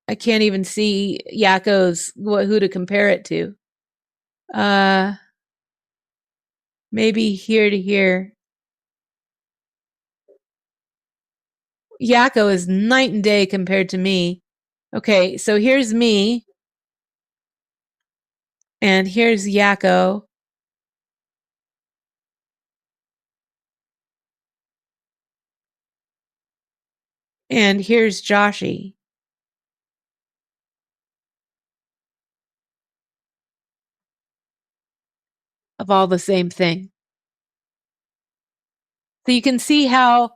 I can't even see Yakko's who to compare it to. Maybe here to here. Yakko is night and day compared to me. Okay, so here's me. And here's Yakko. And here's Joshi. Of all the same thing. So you can see how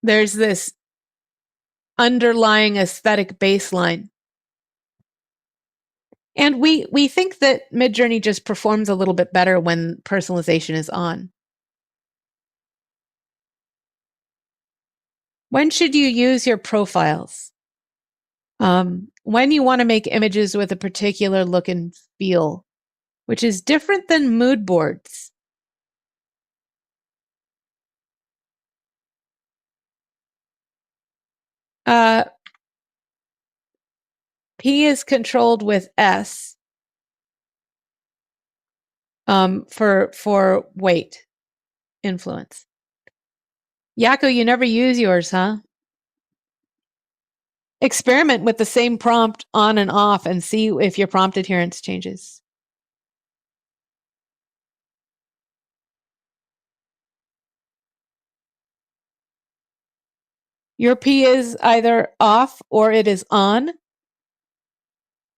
there's this underlying aesthetic baseline. And we think that Midjourney just performs a little bit better when personalization is on. When should you use your profiles? When you want to make images with a particular look and feel, which is different than mood boards. P is controlled with S for weight influence. Yakko, you never use yours, huh? Experiment with the same prompt on and off and see if your prompt adherence changes. Your P is either off or it is on,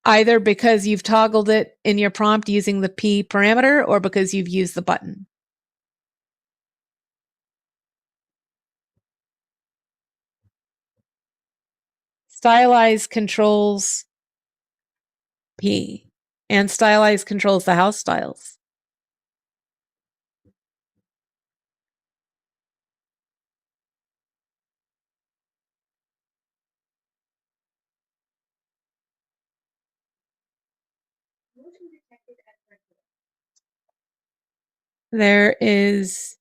either because you've toggled it in your prompt using the P parameter or because you've used the button. Stylize controls P, and stylize controls the house styles. There is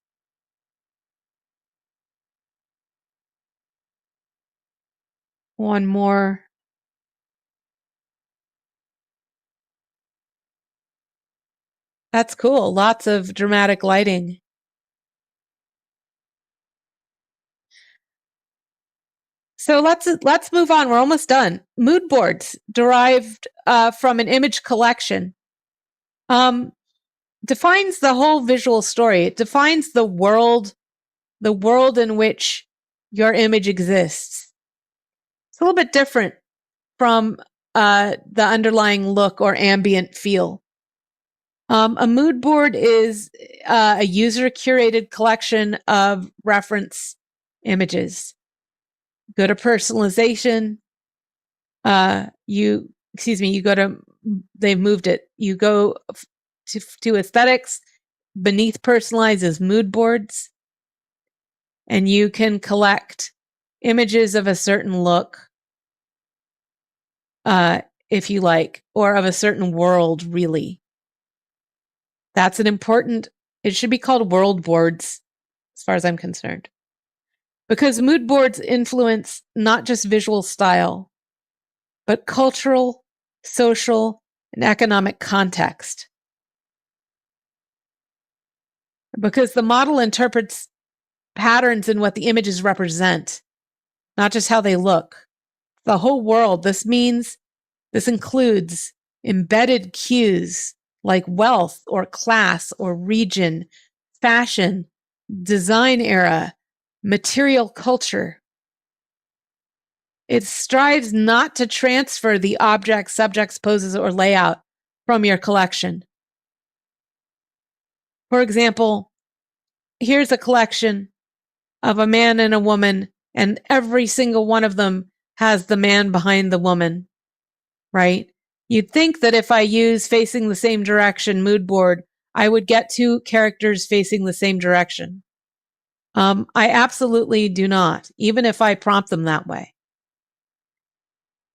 one more. That's cool. Lots of dramatic lighting. So let's move on. We're almost done. Mood boards derived from an image collection defines the whole visual story. It defines the world in which your image exists. It's a little bit different from the underlying look or ambient feel. A mood board is a user-curated collection of reference images. Go to personalization. You go to, they've moved it. You go to aesthetics. Beneath personalize is mood boards. And you can collect images of a certain look, if you like, or of a certain world, really. That's it should be called world boards, as far as I'm concerned. Because mood boards influence not just visual style, but cultural, social, and economic context. Because the model interprets patterns in what the images represent, not just how they look. The whole world. This includes embedded cues like wealth or class or region, fashion, design era, material culture. It strives not to transfer the objects, subjects, poses, or layout from your collection. For example, here's a collection of a man and a woman, and every single one of them has the man behind the woman, right? You'd think that if I use facing the same direction mood board, I would get two characters facing the same direction. I absolutely do not, even if I prompt them that way.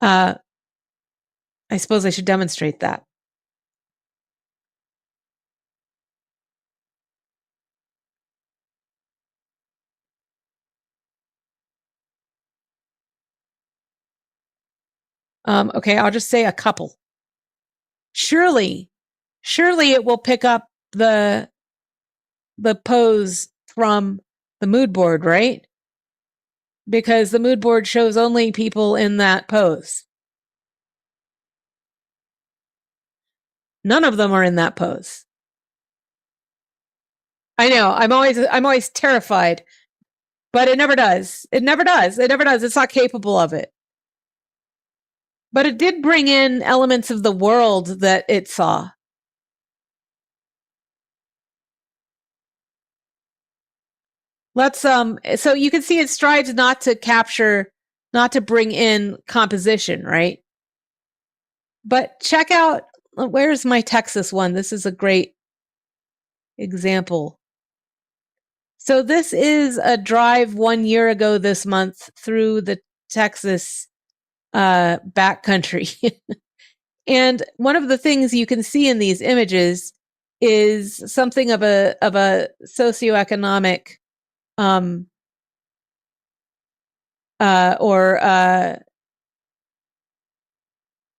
I suppose I should demonstrate that. Okay, I'll just say a couple. Surely it will pick up the pose from the mood board, right? Because the mood board shows only people in that pose. None of them are in that pose. I know. I'm always terrified, but it never does. It never does. It never does. It's not capable of it. But it did bring in elements of the world that it saw. Let's so you can see it strives not to bring in composition, right? But check out, where's my Texas one? This is a great example. So this is a drive 1 year ago this month through the Texas backcountry. And one of the things you can see in these images is something of a socioeconomic or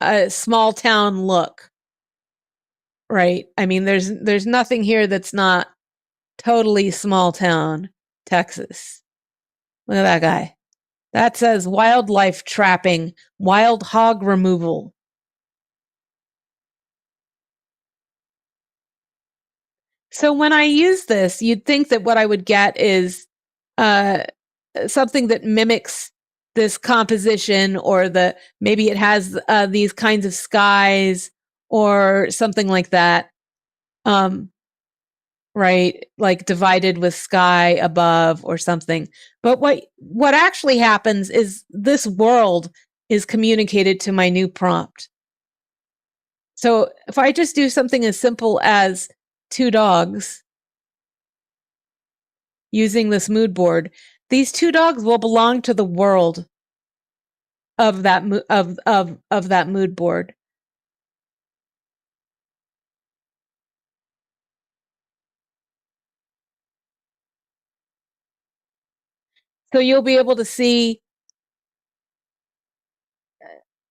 a small town look, right? I mean, there's nothing here that's not totally small town Texas. Look at that guy. That says wildlife trapping, wild hog removal. So when I use this, you'd think that what I would get is something that mimics this composition, or maybe it has these kinds of skies or something like that. Right, like divided with sky above or something. But what actually happens is this world is communicated to my new prompt. So if I just do something as simple as 2 dogs using this mood board, these 2 dogs will belong to the world of that of that mood board. So you'll be able to see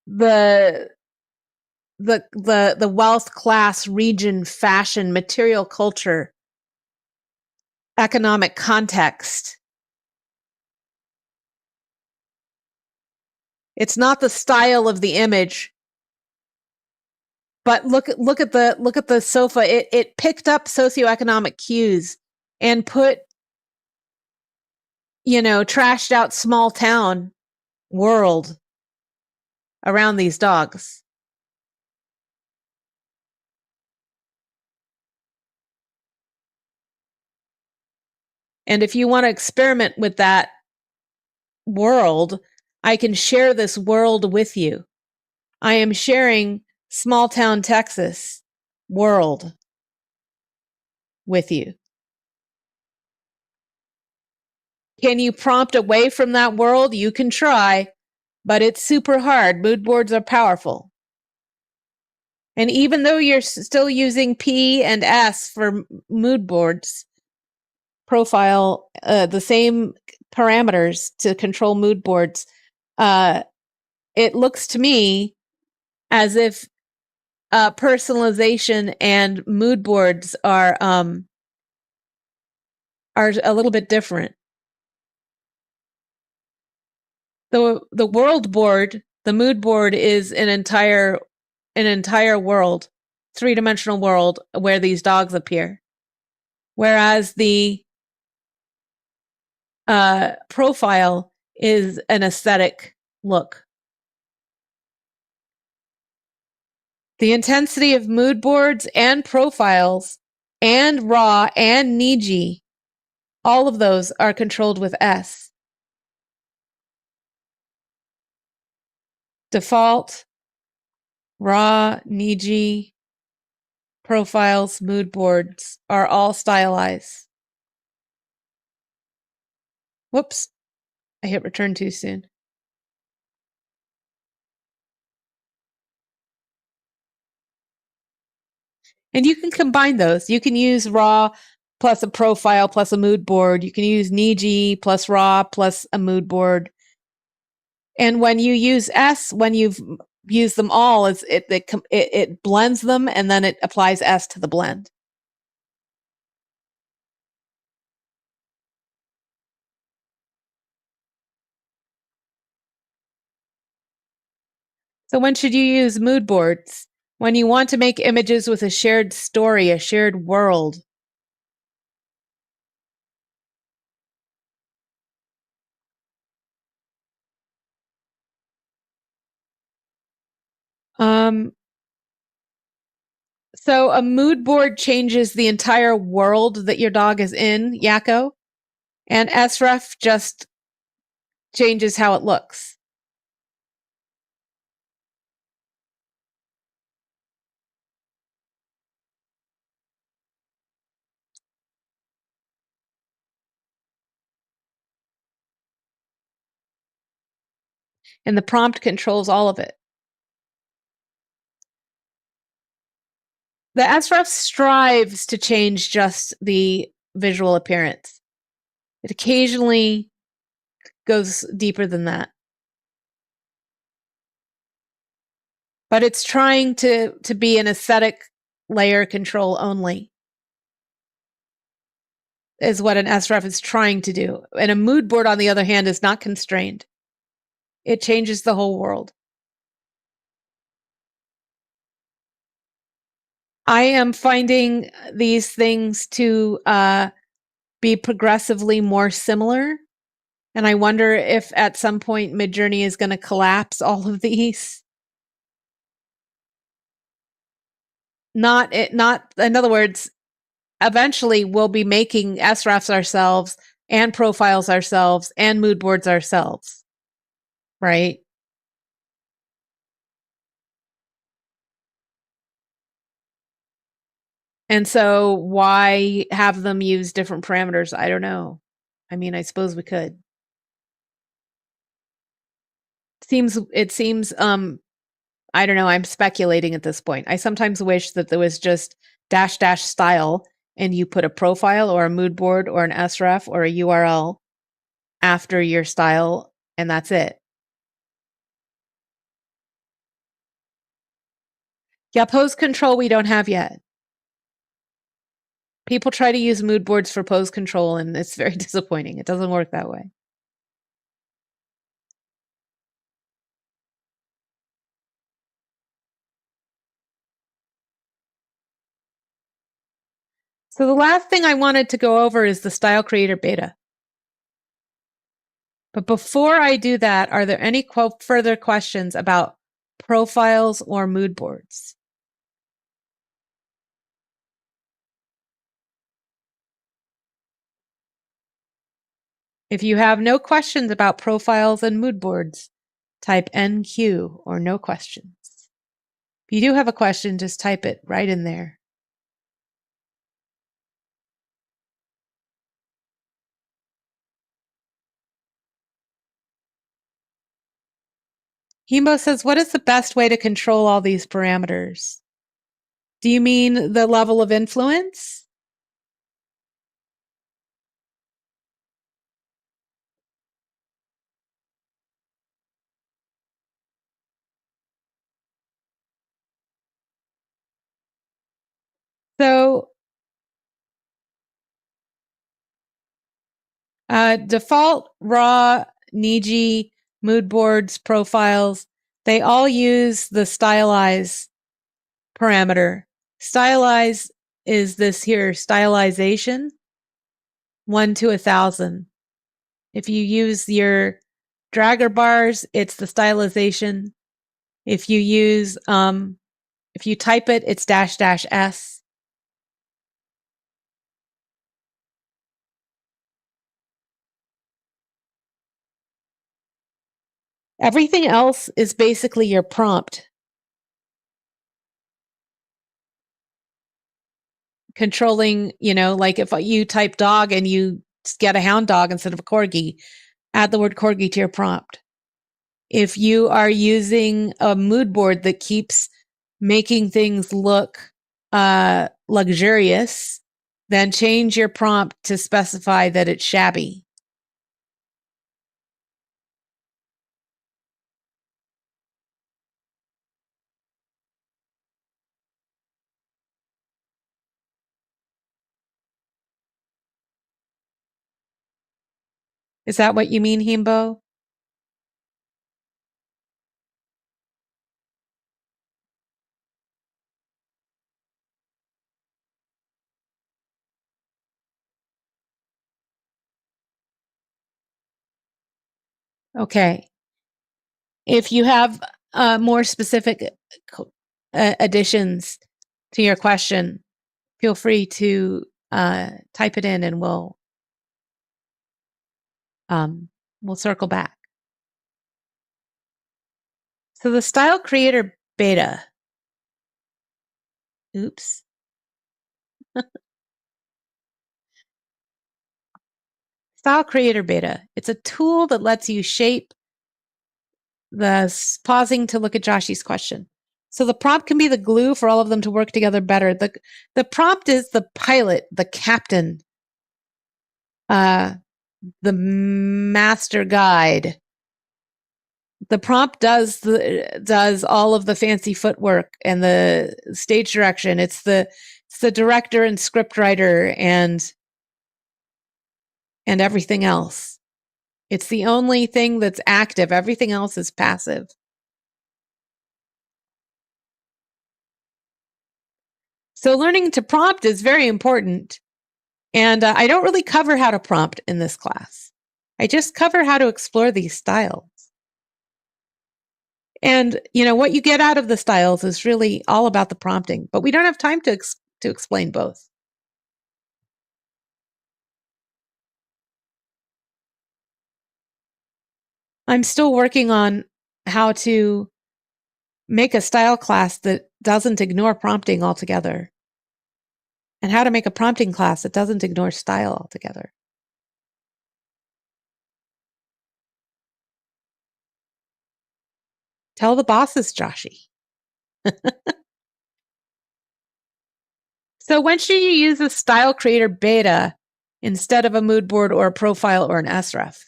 the the wealth, class, region, fashion, material culture, economic context. It's not the style of the image, but look at the sofa. It picked up socioeconomic cues and put, trashed out small town world around these dogs. And if you want to experiment with that world, I can share this world with you. I am sharing small town Texas world with you. Can you prompt away from that world? You can try, but it's super hard. Mood boards are powerful. And even though you're still using P and S for mood boards, profile, the same parameters to control mood boards, it looks to me as if personalization and mood boards are a little bit different. The world board, the mood board, is an entire world, 3-dimensional world where these dogs appear. Whereas the profile is an aesthetic look. The intensity of mood boards and profiles and raw and Niji, all of those are controlled with S. Default, raw, Niji, profiles, mood boards are all stylized. Whoops, I hit return too soon. And you can combine those. You can use raw plus a profile plus a mood board. You can use Niji plus raw plus a mood board. And when you use S, when you've used them all, it blends them and then it applies S to the blend. So when should you use mood boards? When you want to make images with a shared story, a shared world. So a mood board changes the entire world that your dog is in, Yakko, and SREF just changes how it looks. And the prompt controls all of it. The SREF strives to change just the visual appearance. It occasionally goes deeper than that. But it's trying to be an aesthetic layer control only, is what an SREF is trying to do. And a mood board, on the other hand, is not constrained. It changes the whole world. I am finding these things to be progressively more similar. And I wonder if at some point Midjourney is going to collapse all of these. In other words, eventually we'll be making SREFs ourselves and profiles ourselves and mood boards ourselves, right? And so why have them use different parameters? I don't know. I mean, I suppose we could. It seems I don't know, I'm speculating at this point. I sometimes wish that there was just dash dash style and you put a profile or a mood board or an SREF or a URL after your style and that's it. Yeah, pose control we don't have yet. People try to use mood boards for pose control and it's very disappointing. It doesn't work that way. So the last thing I wanted to go over is the Style Creator beta. But before I do that, are there any further questions about profiles or mood boards? If you have no questions about profiles and mood boards, type NQ or no questions. If you do have a question, just type it right in there. Himbo says, what is the best way to control all these parameters? Do you mean the level of influence? So default raw Niji mood boards profiles, they all use the stylize parameter. Stylize is this here, stylization, 1 to 1,000. If you use your dragger bars, it's the stylization. If you use, if you type it, it's dash dash S. Everything else is basically your prompt. Controlling, like if you type dog and you get a hound dog instead of a corgi, add the word corgi to your prompt. If you are using a mood board that keeps making things look luxurious, then change your prompt to specify that it's shabby. Is that what you mean, Himbo? Okay. If you have more specific additions to your question, feel free to type it in and we'll circle back. So the Style Creator Beta. Oops. Style Creator Beta. It's a tool that lets you shape pausing to look at Joshy's question. So the prompt can be the glue for all of them to work together better. The prompt is the pilot, the captain, the master guide. The prompt does all of the fancy footwork and the stage direction. It's the director and script writer and everything else. It's the only thing that's active. Everything else is passive. So learning to prompt is very important. And I don't really cover how to prompt in this class. I just cover how to explore these styles. And, what you get out of the styles is really all about the prompting. But we don't have time to explain both. I'm still working on how to make a style class that doesn't ignore prompting altogether. And how to make a prompting class that doesn't ignore style altogether. Tell the bosses, Joshy. So when should you use a Style Creator Beta instead of a mood board or a profile or an SREF?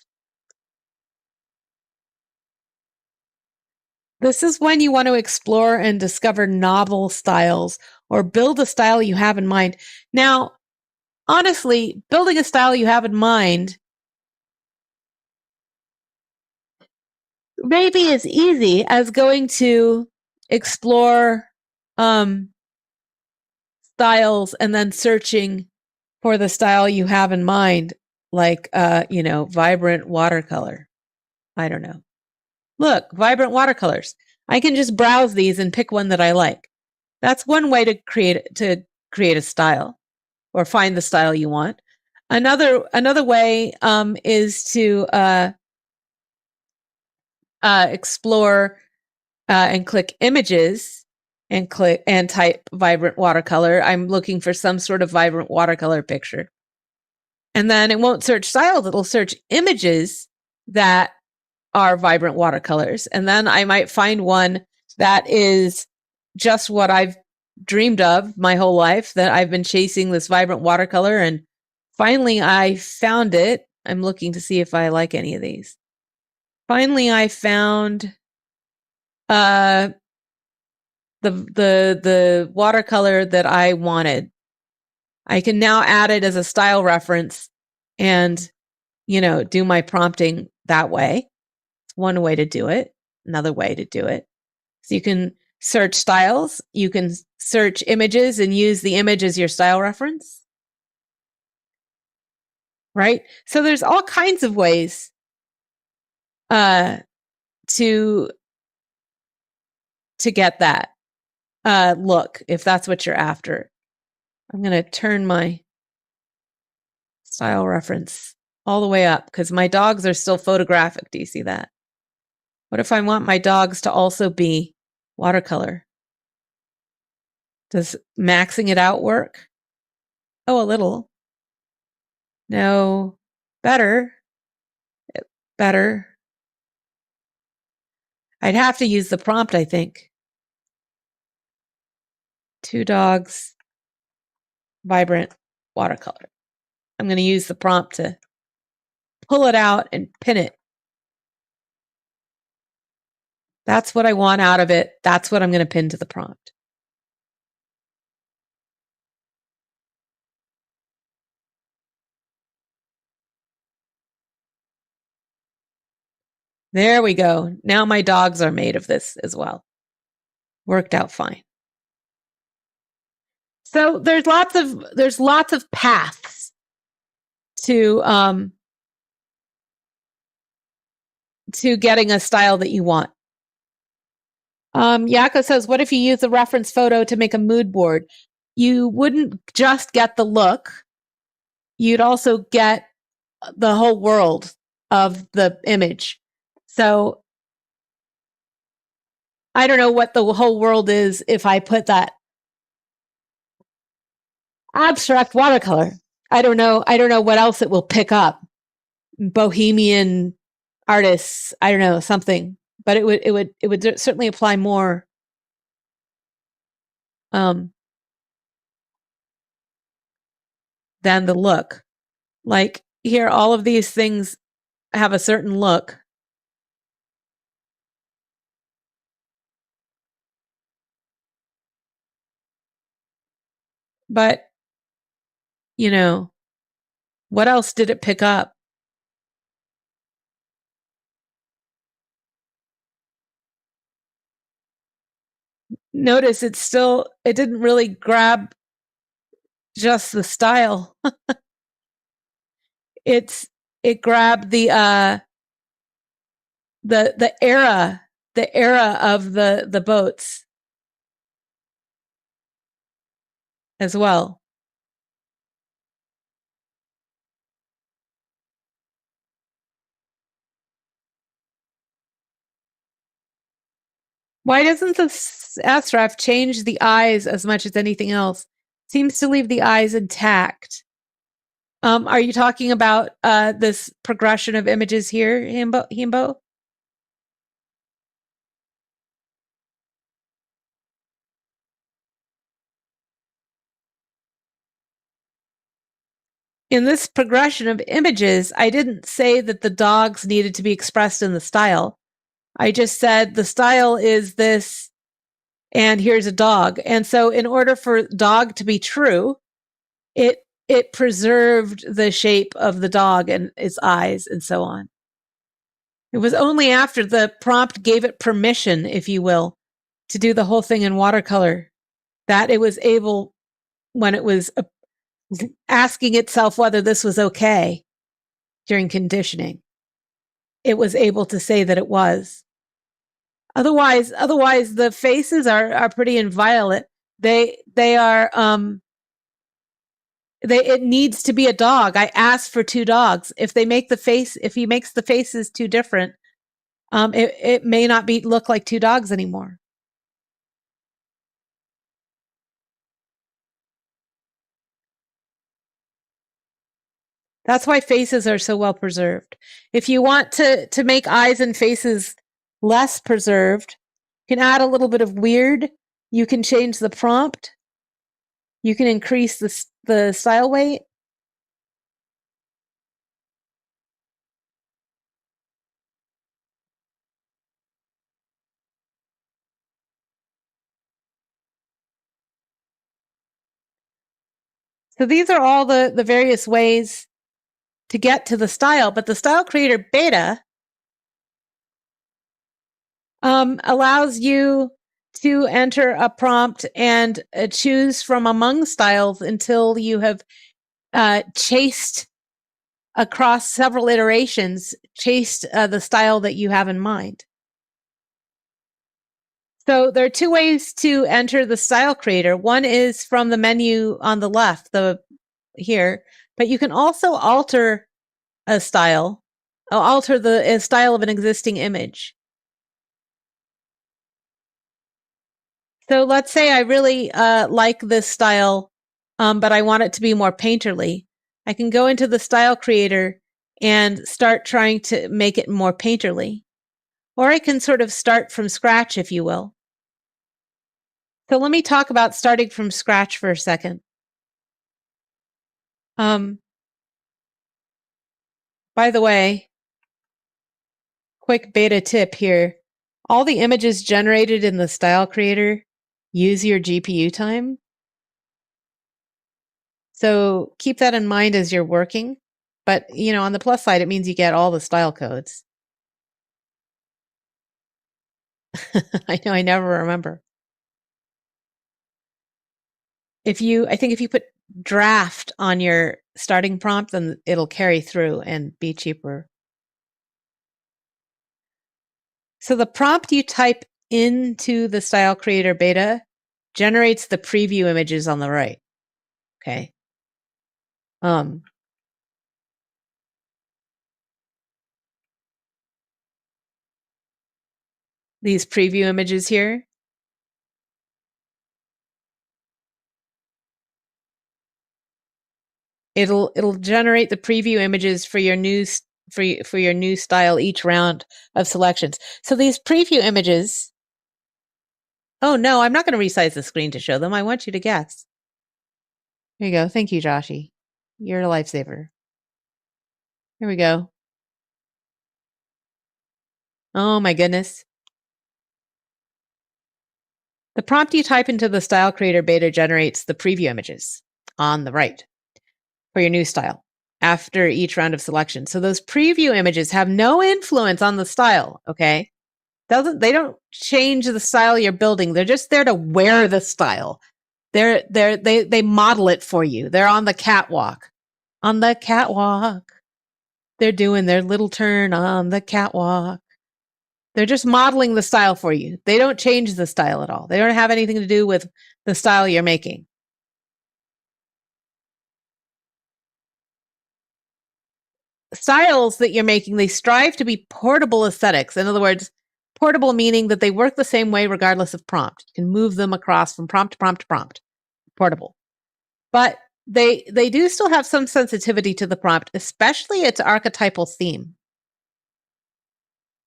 This is when you want to explore and discover novel styles or build a style you have in mind. Now, honestly, building a style you have in mind maybe as easy as going to explore styles and then searching for the style you have in mind, like, vibrant watercolor. I don't know. Look, vibrant watercolors. I can just browse these and pick one that I like. That's one way to create a style or find the style you want. Another way is to explore and click images and type vibrant watercolor. I'm looking for some sort of vibrant watercolor picture. And then it won't search styles, it'll search images that are vibrant watercolors. And then I might find one that is just what I've dreamed of my whole life, that I've been chasing this vibrant watercolor. And finally I found it. I'm looking to see if I like any of these. Finally, I found the watercolor that I wanted. I can now add it as a style reference and, do my prompting that way. It's one way to do it. Another way to do it. So you can search styles. You can search images and use the image as your style reference. Right? So there's all kinds of ways to get that look, if that's what you're after. I'm going to turn my style reference all the way up because my dogs are still photographic. Do you see that? What if I want my dogs to also be watercolor? Does maxing it out work? Oh, a little. No. Better. Better. I'd have to use the prompt, I think. 2 dogs, vibrant watercolor. I'm going to use the prompt to pull it out and pin it. That's what I want out of it. That's what I'm going to pin to the prompt. There we go. Now my dogs are made of this as well. Worked out fine. So there's lots of paths to getting a style that you want. Yako says, what if you use a reference photo to make a mood board? You wouldn't just get the look. You'd also get the whole world of the image. So I don't know what the whole world is if I put that abstract watercolor. I don't know what else it will pick up. Bohemian artists, I don't know, something. But it would certainly apply more than the look. Like here, all of these things have a certain look. But, you know, what else did it pick up? Notice it didn't really grab just the style. It grabbed the era of the boats as well. Why doesn't the SRAF change the eyes as much as anything else? Seems to leave the eyes intact. Are you talking about this progression of images here, Himbo? In this progression of images, I didn't say that the dogs needed to be expressed in the style. I just said the style is this, and here's a dog. And so in order for dog to be true, it preserved the shape of the dog and its eyes and so on. It was only after the prompt gave it permission, if you will, to do the whole thing in watercolor that it was able, when it was asking itself whether this was okay during conditioning, it was able to say that it was. Otherwise, the faces are pretty inviolate. They are. It needs to be a dog. I asked for 2 dogs. If he makes the faces too different, it may not look like 2 dogs anymore. That's why faces are so well preserved. If you want to make eyes and faces less preserved, you can add a little bit of weird. You can change the prompt. You can increase the style weight. So these are all the various ways to get to the style, but the Style Creator Beta allows you to enter a prompt and choose from among styles until you have chased across several iterations, chased the style that you have in mind. So there are 2 ways to enter the Style Creator. One is from the menu on the left, here, but you can also alter a style, alter the style of an existing image. So let's say I really like this style, but I want it to be more painterly. I can go into the Style Creator and start trying to make it more painterly. Or I can sort of start from scratch, if you will. So let me talk about starting from scratch for a second. By the way, quick beta tip here. All the images generated in the style creator use your GPU time. So keep that in mind as you're working. But, on the plus side, it means you get all the style codes. I know, I never remember. I think if you put draft on your starting prompt, then it'll carry through and be cheaper. So the prompt you type into the style creator beta generates the preview images on the right. Okay. These preview images here. It'll generate the preview images for your new for your new style each round of selections. So these preview images. Oh no, I'm not going to resize the screen to show them. I want you to guess. Here you go. Thank you, Joshy. You're a lifesaver. Here we go. Oh my goodness. The prompt you type into the style creator beta generates the preview images on the right for your new style after each round of selection. So those preview images have no influence on the style, okay? They don't change the style you're building. They're just there to wear the style. They model it for you. They're on the catwalk. On the catwalk. They're doing their little turn on the catwalk. They're just modeling the style for you. They don't change the style at all. They don't have anything to do with the style you're making. Styles that you're making, they strive to be portable aesthetics. In other words, portable meaning that they work the same way regardless of prompt. You can move them across from prompt to prompt to prompt. Portable. But they do still have some sensitivity to the prompt, especially its archetypal theme.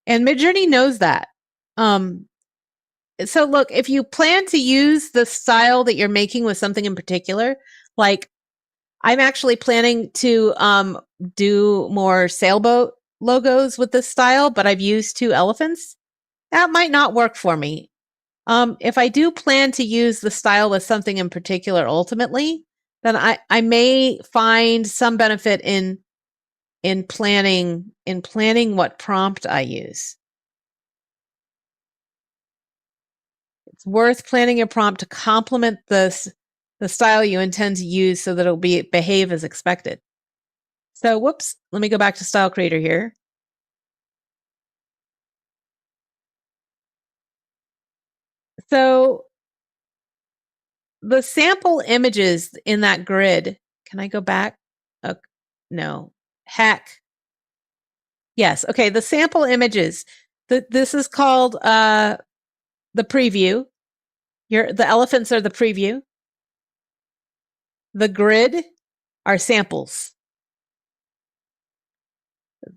And Midjourney knows that. So look, if you plan to use the style that you're making with something in particular, like I'm actually planning to do more sailboat logos with this style, but I've used 2 elephants. That might not work for me. If I do plan to use the style with something in particular ultimately, then I may find some benefit in planning what prompt I use. It's worth planning your prompt to complement the style you intend to use so that it'll behave as expected. So, whoops, let me go back to Style Creator here. So, the sample images in that grid, can I go back? No. Heck. Yes. Okay. The sample images. This is called the preview. The elephants are the preview. The grid are samples.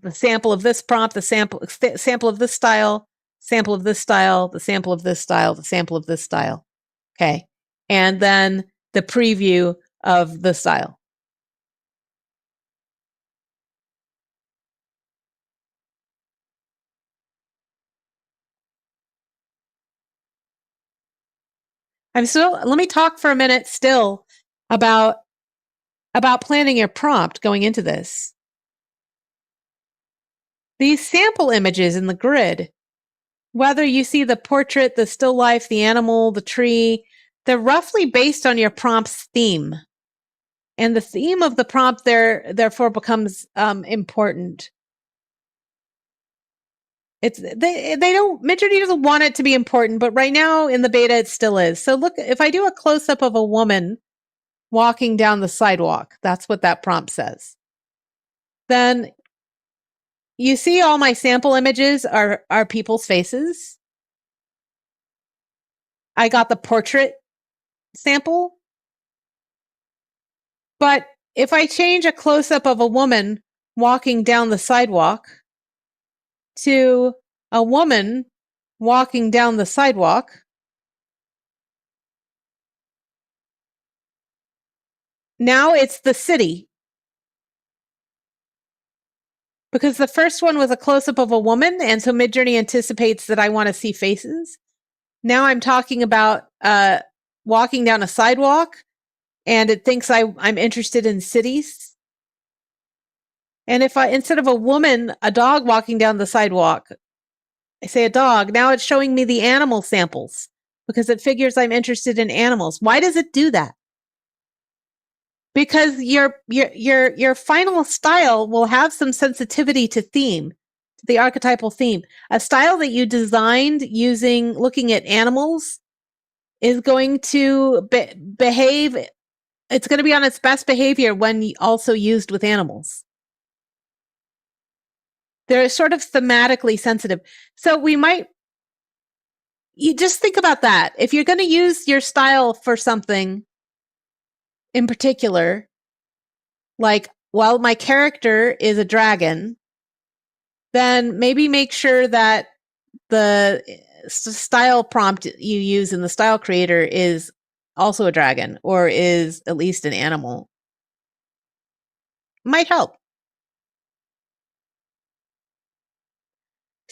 The sample of this prompt, the sample of this style, sample of this style, the sample of this style, the sample of this style. Okay. And then the preview of the style. Let me talk for a minute still about planning your prompt going into this. These sample images in the grid, whether you see the portrait, the still life, the animal, the tree, they're roughly based on your prompt's theme. And the theme of the prompt therefore becomes important. Midjourney doesn't want it to be important, but right now in the beta it still is. So look, if I do a close-up of a woman walking down the sidewalk, that's what that prompt says. Then you see all my sample images are people's faces. I got the portrait sample. But if I change a close-up of a woman walking down the sidewalk to a woman walking down the sidewalk. Now it's the city. Because the first one was a close-up of a woman, and so Midjourney anticipates that I want to see faces. Now I'm talking about walking down a sidewalk, and it thinks I'm interested in cities. And if instead of a woman, a dog walking down the sidewalk, I say a dog, now it's showing me the animal samples because it figures I'm interested in animals. Why does it do that? Because your final style will have some sensitivity to theme, to the archetypal theme. A style that you designed looking at animals is going to behave. It's going to be on its best behavior when also used with animals. They're sort of thematically sensitive. So you just think about that. If you're going to use your style for something in particular, like, well, my character is a dragon, then maybe make sure that the style prompt you use in the style creator is also a dragon or is at least an animal. Might help.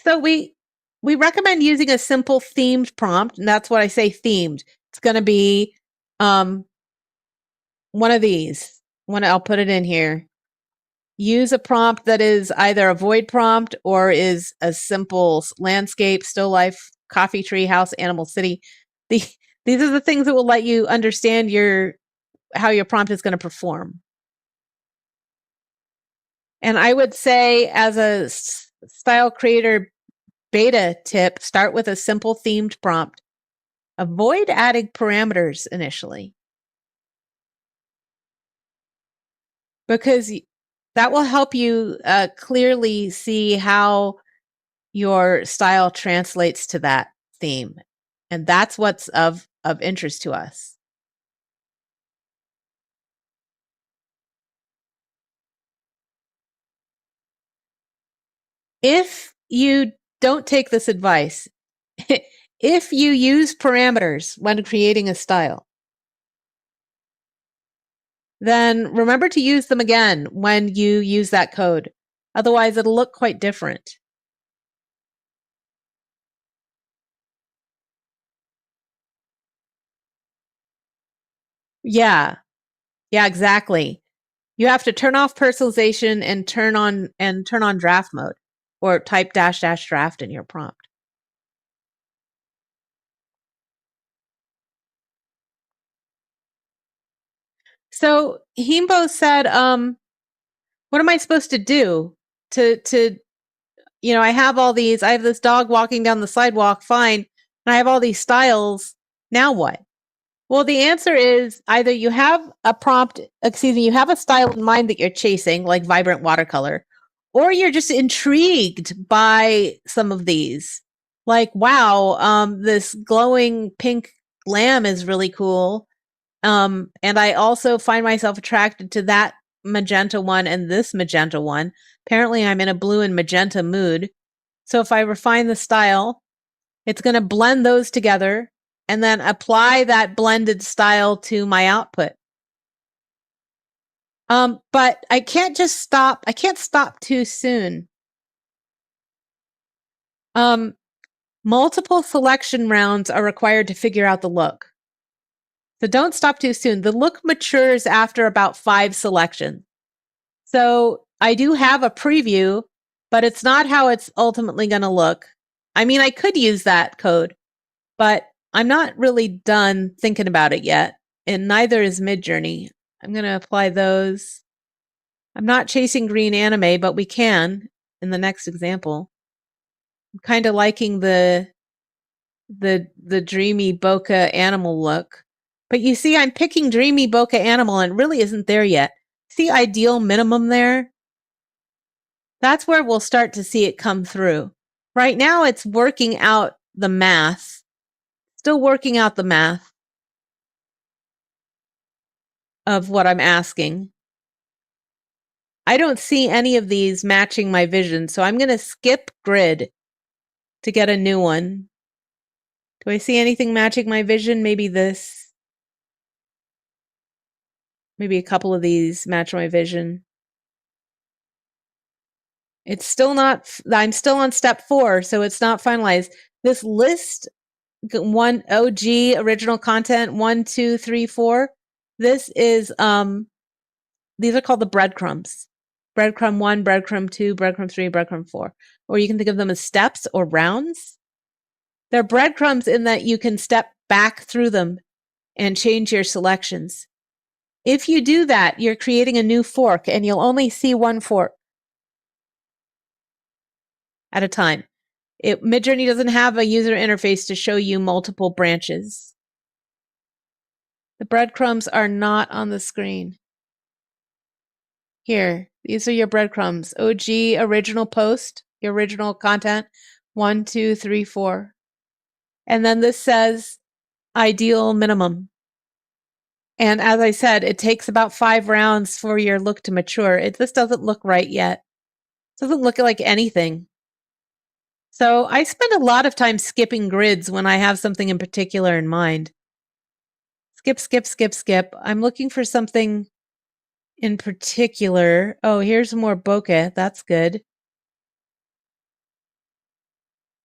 So we recommend using a simple themed prompt, and that's what I say themed. It's going to be one of these. I'll put it in here. Use a prompt that is either a void prompt or is a simple landscape, still life, coffee tree, house, animal, city. These are the things that will let you understand how your prompt is going to perform. And I would say, as a style creator beta tip, start with a simple themed prompt. Avoid adding parameters initially, because that will help you clearly see how your style translates to that theme. And that's what's of interest to us. If you don't take this advice, if you use parameters when creating a style, then remember to use them again when you use that code. Otherwise, it'll look quite different. Yeah. Yeah, exactly. You have to turn off personalization and turn on draft mode, or type -- draft in your prompt. So Himbo said, what am I supposed to do to I have this dog walking down the sidewalk, fine, and I have all these styles. Now what? Well, the answer is either you have you have a style in mind that you're chasing, like vibrant watercolor, or you're just intrigued by some of these. Like, wow, this glowing pink lamb is really cool. And I also find myself attracted to that magenta one and this magenta one. Apparently, I'm in a blue and magenta mood. So if I refine the style, it's going to blend those together and then apply that blended style to my output. But I can't just stop. I can't stop too soon. Multiple selection rounds are required to figure out the look. So don't stop too soon. The look matures after about 5 selections. So I do have a preview, but it's not how it's ultimately going to look. I mean, I could use that code, but I'm not really done thinking about it yet, and neither is Midjourney. I'm going to apply those. I'm not chasing green anime, but we can in the next example. I'm kind of liking the dreamy bokeh animal look. But you see, I'm picking dreamy bokeh animal and it really isn't there yet. See ideal minimum there? That's where we'll start to see it come through. Right now, it's working out the math. Still working out the math of what I'm asking. I don't see any of these matching my vision, so I'm going to skip grid to get a new one. Do I see anything matching my vision? Maybe this. Maybe a couple of these match my vision. It's still not, I'm still on step 4, so it's not finalized. This list, one OG original content, 1, 2, 3, 4. This is, these are called the breadcrumbs. Breadcrumb 1, breadcrumb 2, breadcrumb 3, breadcrumb 4. Or you can think of them as steps or rounds. They're breadcrumbs in that you can step back through them and change your selections. If you do that, you're creating a new fork, and you'll only see one fork at a time. Midjourney doesn't have a user interface to show you multiple branches. The breadcrumbs are not on the screen. Here, these are your breadcrumbs. OG original post, your original content, 1, 2, 3, 4. And then this says ideal minimum. And as I said, it takes about 5 rounds for your look to mature. This doesn't look right yet. It doesn't look like anything. So I spend a lot of time skipping grids when I have something in particular in mind. Skip, skip, skip, skip. I'm looking for something in particular. Oh, here's more bokeh. That's good.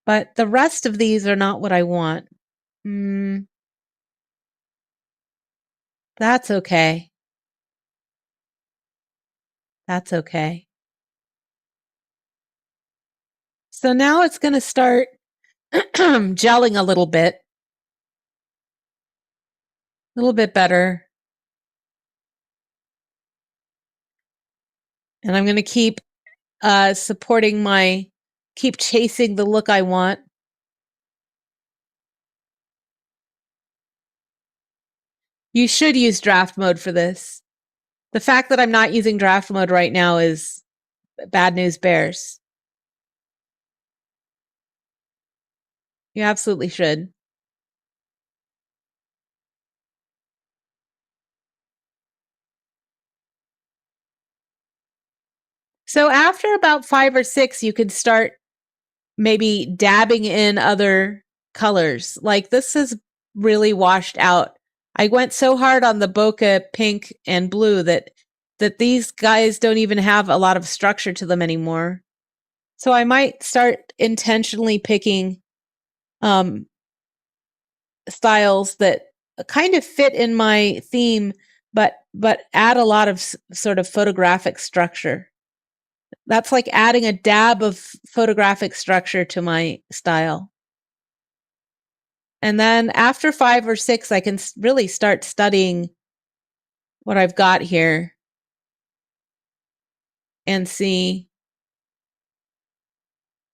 But the rest of these are not what I want. That's okay. That's okay. So now it's going to start gelling a little bit better. And I'm going to keep keep chasing the look I want. You should use draft mode for this. The fact that I'm not using draft mode right now is bad news bears. You absolutely should. So after about 5 or 6, you could start maybe dabbing in other colors. Like this is really washed out. I went so hard on the bokeh pink and blue that these guys don't even have a lot of structure to them anymore. So I might start intentionally picking styles that kind of fit in my theme, but add a lot of sort of photographic structure. That's like adding a dab of photographic structure to my style. And then after 5 or 6, I can really start studying what I've got here and see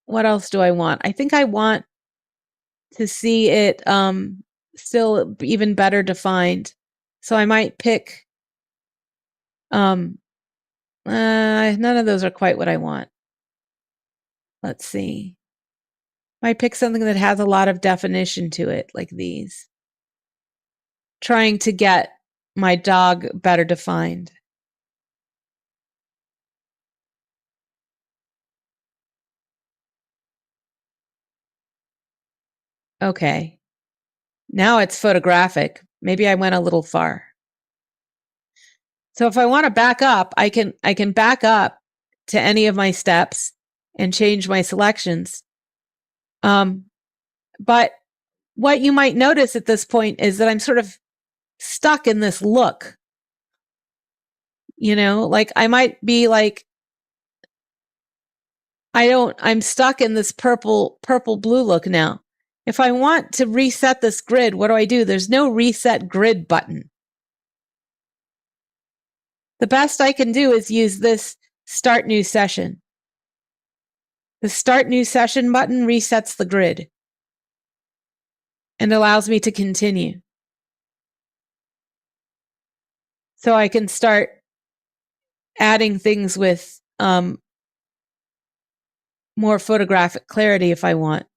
what else do I want. I think I want to see it still even better defined. So I might pick none of those are quite what I want. Let's see. Might pick something that has a lot of definition to it, like these. Trying to get my dog better defined. Okay. Now it's photographic. Maybe I went a little far. So if I want to back up, I can back up to any of my steps and change my selections. But what you might notice at this point is that I'm sort of stuck in this look. You know, like I might be like, I'm stuck in this purple blue look now. If I want to reset this grid, what do? There's no reset grid button. The best I can do is use this start new session. The start new session button resets the grid and allows me to continue. So I can start adding things with more photographic clarity if I want.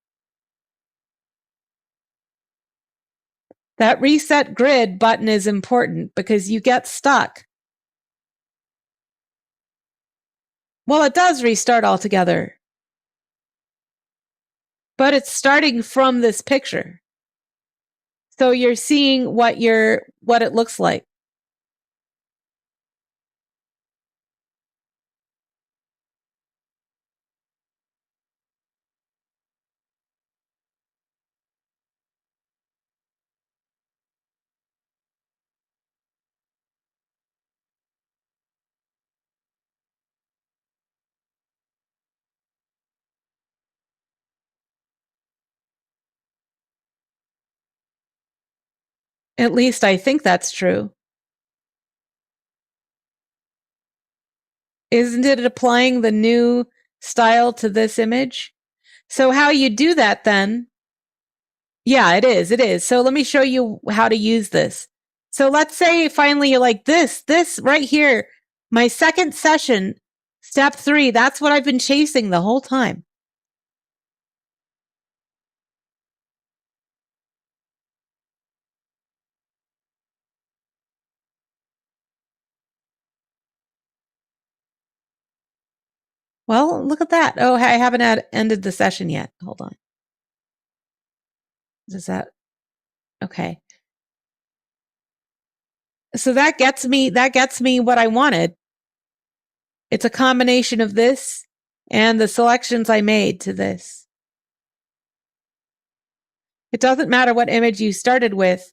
That reset grid button is important because you get stuck. Well, it does restart altogether, but it's starting from this picture. So you're seeing what it looks like. At least I think that's true. Isn't it applying the new style to this image? So how you do that then? Yeah, it is. It is. So let me show you how to use this. So let's say finally you're like this right here, my second session, step 3, that's what I've been chasing the whole time. Well, look at that. Oh, I haven't ended the session yet. Hold on. Is that okay? So that gets me what I wanted. It's a combination of this and the selections I made to this. It doesn't matter what image you started with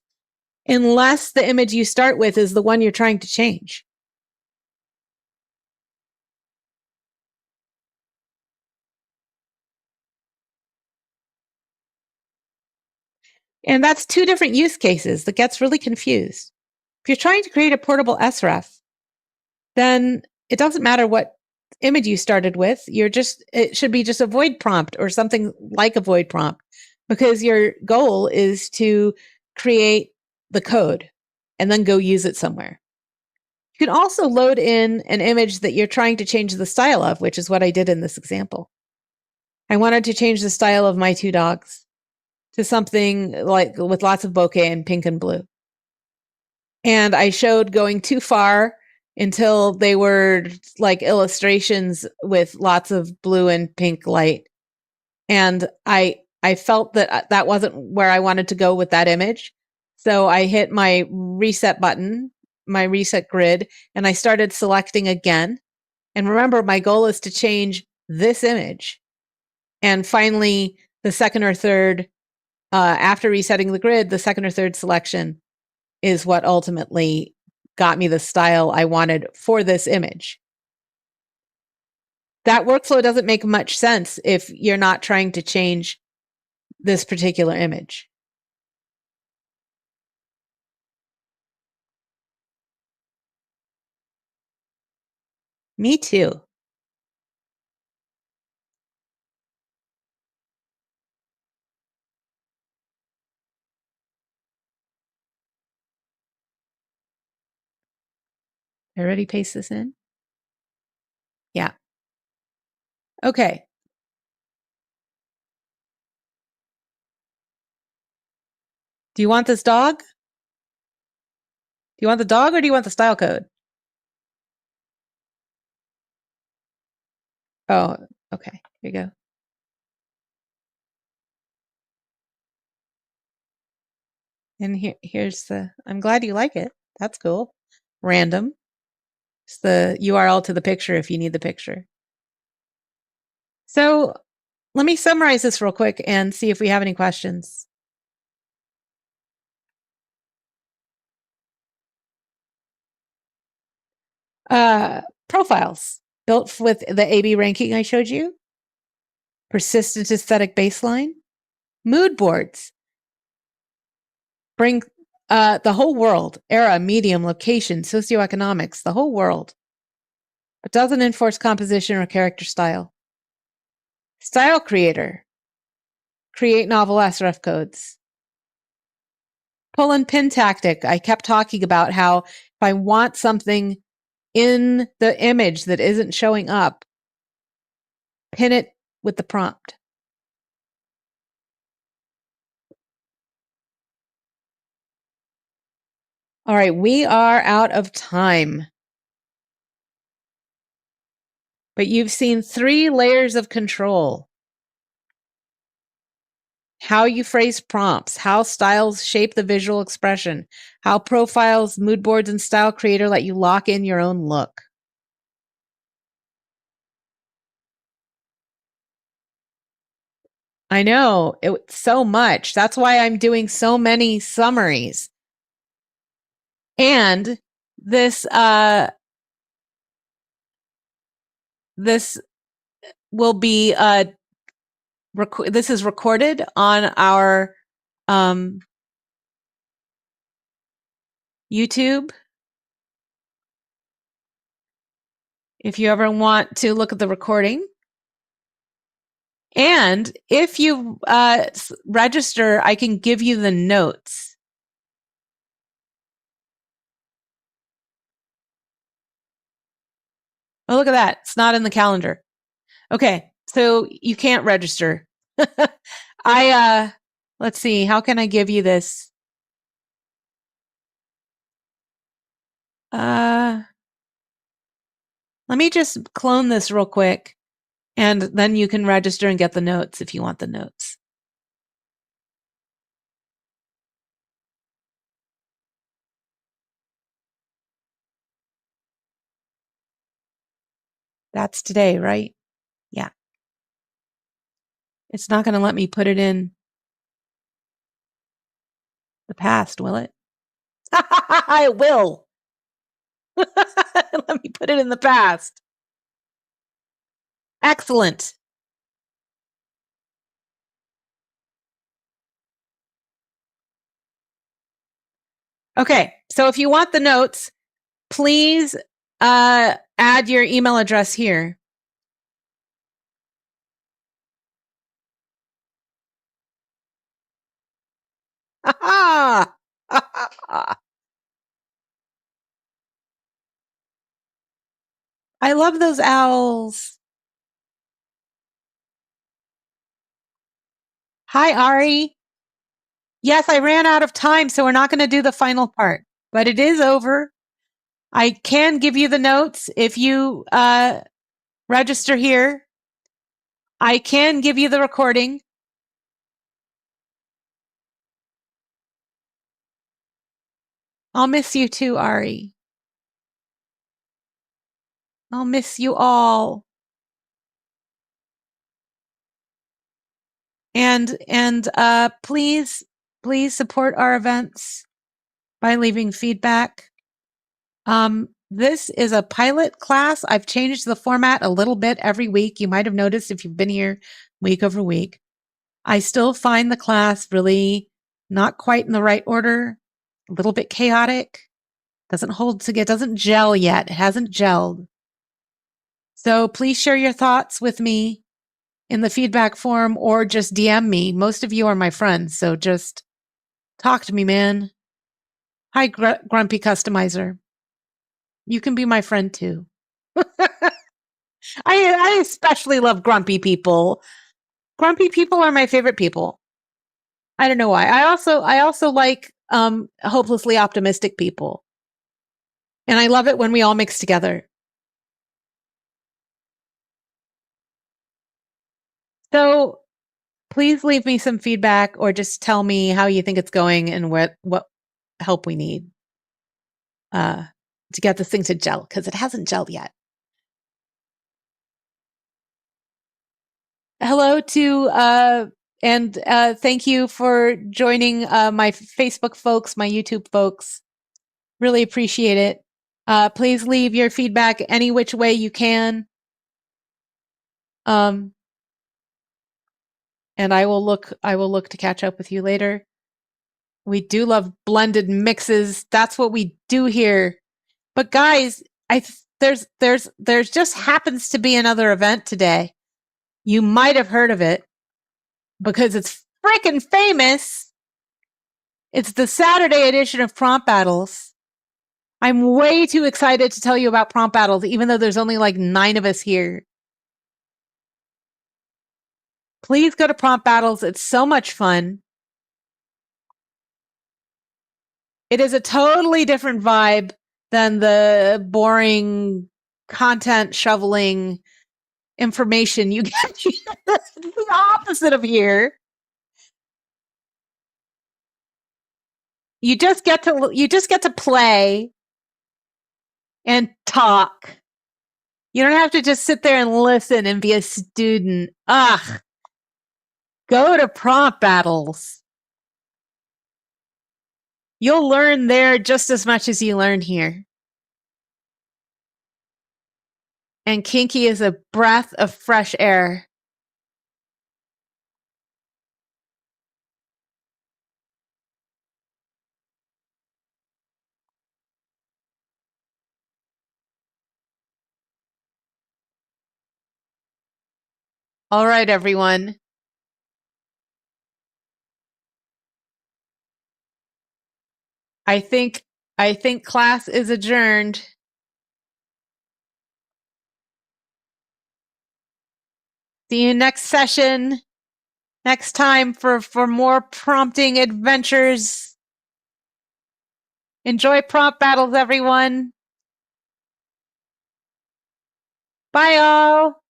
unless the image you start with is the one you're trying to change. And that's 2 different use cases that gets really confused. If you're trying to create a portable SREF, then it doesn't matter what image you started with. It should be just a void prompt or something like a void prompt, because your goal is to create the code and then go use it somewhere. You can also load in an image that you're trying to change the style of, which is what I did in this example. I wanted to change the style of my 2 dogs to something like with lots of bokeh and pink and blue. And I showed going too far until they were like illustrations with lots of blue and pink light. And I felt that that wasn't where I wanted to go with that image. So I hit my reset button, my reset grid, and I started selecting again. And remember, my goal is to change this image. And finally, the second or third, after resetting the grid, the second or third selection is what ultimately got me the style I wanted for this image. That workflow doesn't make much sense if you're not trying to change this particular image. Me too. I already paste this in? Yeah. Okay. Do you want this dog? Do you want the dog or do you want the style code? Oh, okay. Here you go. And here's I'm glad you like it. That's cool. Random. It's the URL to the picture if you need the picture. So let me summarize this real quick and see if we have any questions. Profiles built with the A/B ranking I showed you. Persistent aesthetic baseline. Mood boards. Bring the whole world, era, medium, location, socioeconomics, the whole world. But doesn't enforce composition or character style. Style creator. Create novel SRF codes. Pull and pin tactic. I kept talking about how if I want something in the image that isn't showing up, pin it with the prompt. All right, we are out of time. But you've seen 3 layers of control. How you phrase prompts, how styles shape the visual expression, how profiles, mood boards, and Style Creator let you lock in your own look. I know, it's so much. That's why I'm doing so many summaries. And this this will be this is recorded on our YouTube. If you ever want to look at the recording. And if you register, I can give you the notes. Oh, look at that. It's not in the calendar. Okay, so you can't register. Let's see, how can I give you this? Let me just clone this real quick, and then you can register and get the notes if you want the notes. That's today, right? Yeah. It's not going to let me put it in the past, will it? I will. Let me put it in the past. Excellent. Okay, so if you want the notes, please add your email address here. I love those owls. Hi, Ari. Yes, I ran out of time, so we're not going to do the final part, but it is over. I can give you the notes if you register here. I can give you the recording. I'll miss you too, Ari. I'll miss you all. And please support our events by leaving feedback. This is a pilot class. I've changed the format a little bit every week. You might have noticed if you've been here week over week. I still find the class really not quite in the right order, a little bit chaotic, doesn't hold together, doesn't gel yet. It hasn't gelled. So please share your thoughts with me in the feedback form or just DM me. Most of you are my friends, so just talk to me, man. Hi, Grumpy Customizer. You can be my friend too. I especially love grumpy people. Grumpy people are my favorite people. I don't know why. I also like hopelessly optimistic people. And I love it when we all mix together. So please leave me some feedback or just tell me how you think it's going and what help we need to get this thing to gel, because it hasn't gelled yet. Hello to and thank you for joining my Facebook folks, my YouTube folks. Really appreciate it. Please leave your feedback any which way you can. And I will look to catch up with you later. We do love blended mixes. That's what we do here. But guys, there's just happens to be another event today. You might have heard of it because it's freaking famous. It's the Saturday edition of Prompt Battles. I'm way too excited to tell you about Prompt Battles, even though there's only like 9 of us here. Please go to Prompt Battles. It's so much fun. It is a totally different vibe than the boring content shoveling information you get. It's the opposite of here. You just get to play and talk. You don't have to just sit there and listen and be a student. Ugh. Go to prompt battles. You'll learn there just as much as you learn here. And Kinky is a breath of fresh air. All right, everyone. I think class is adjourned. See you next session, next time for more prompting adventures. Enjoy prompt battles, everyone. Bye, all.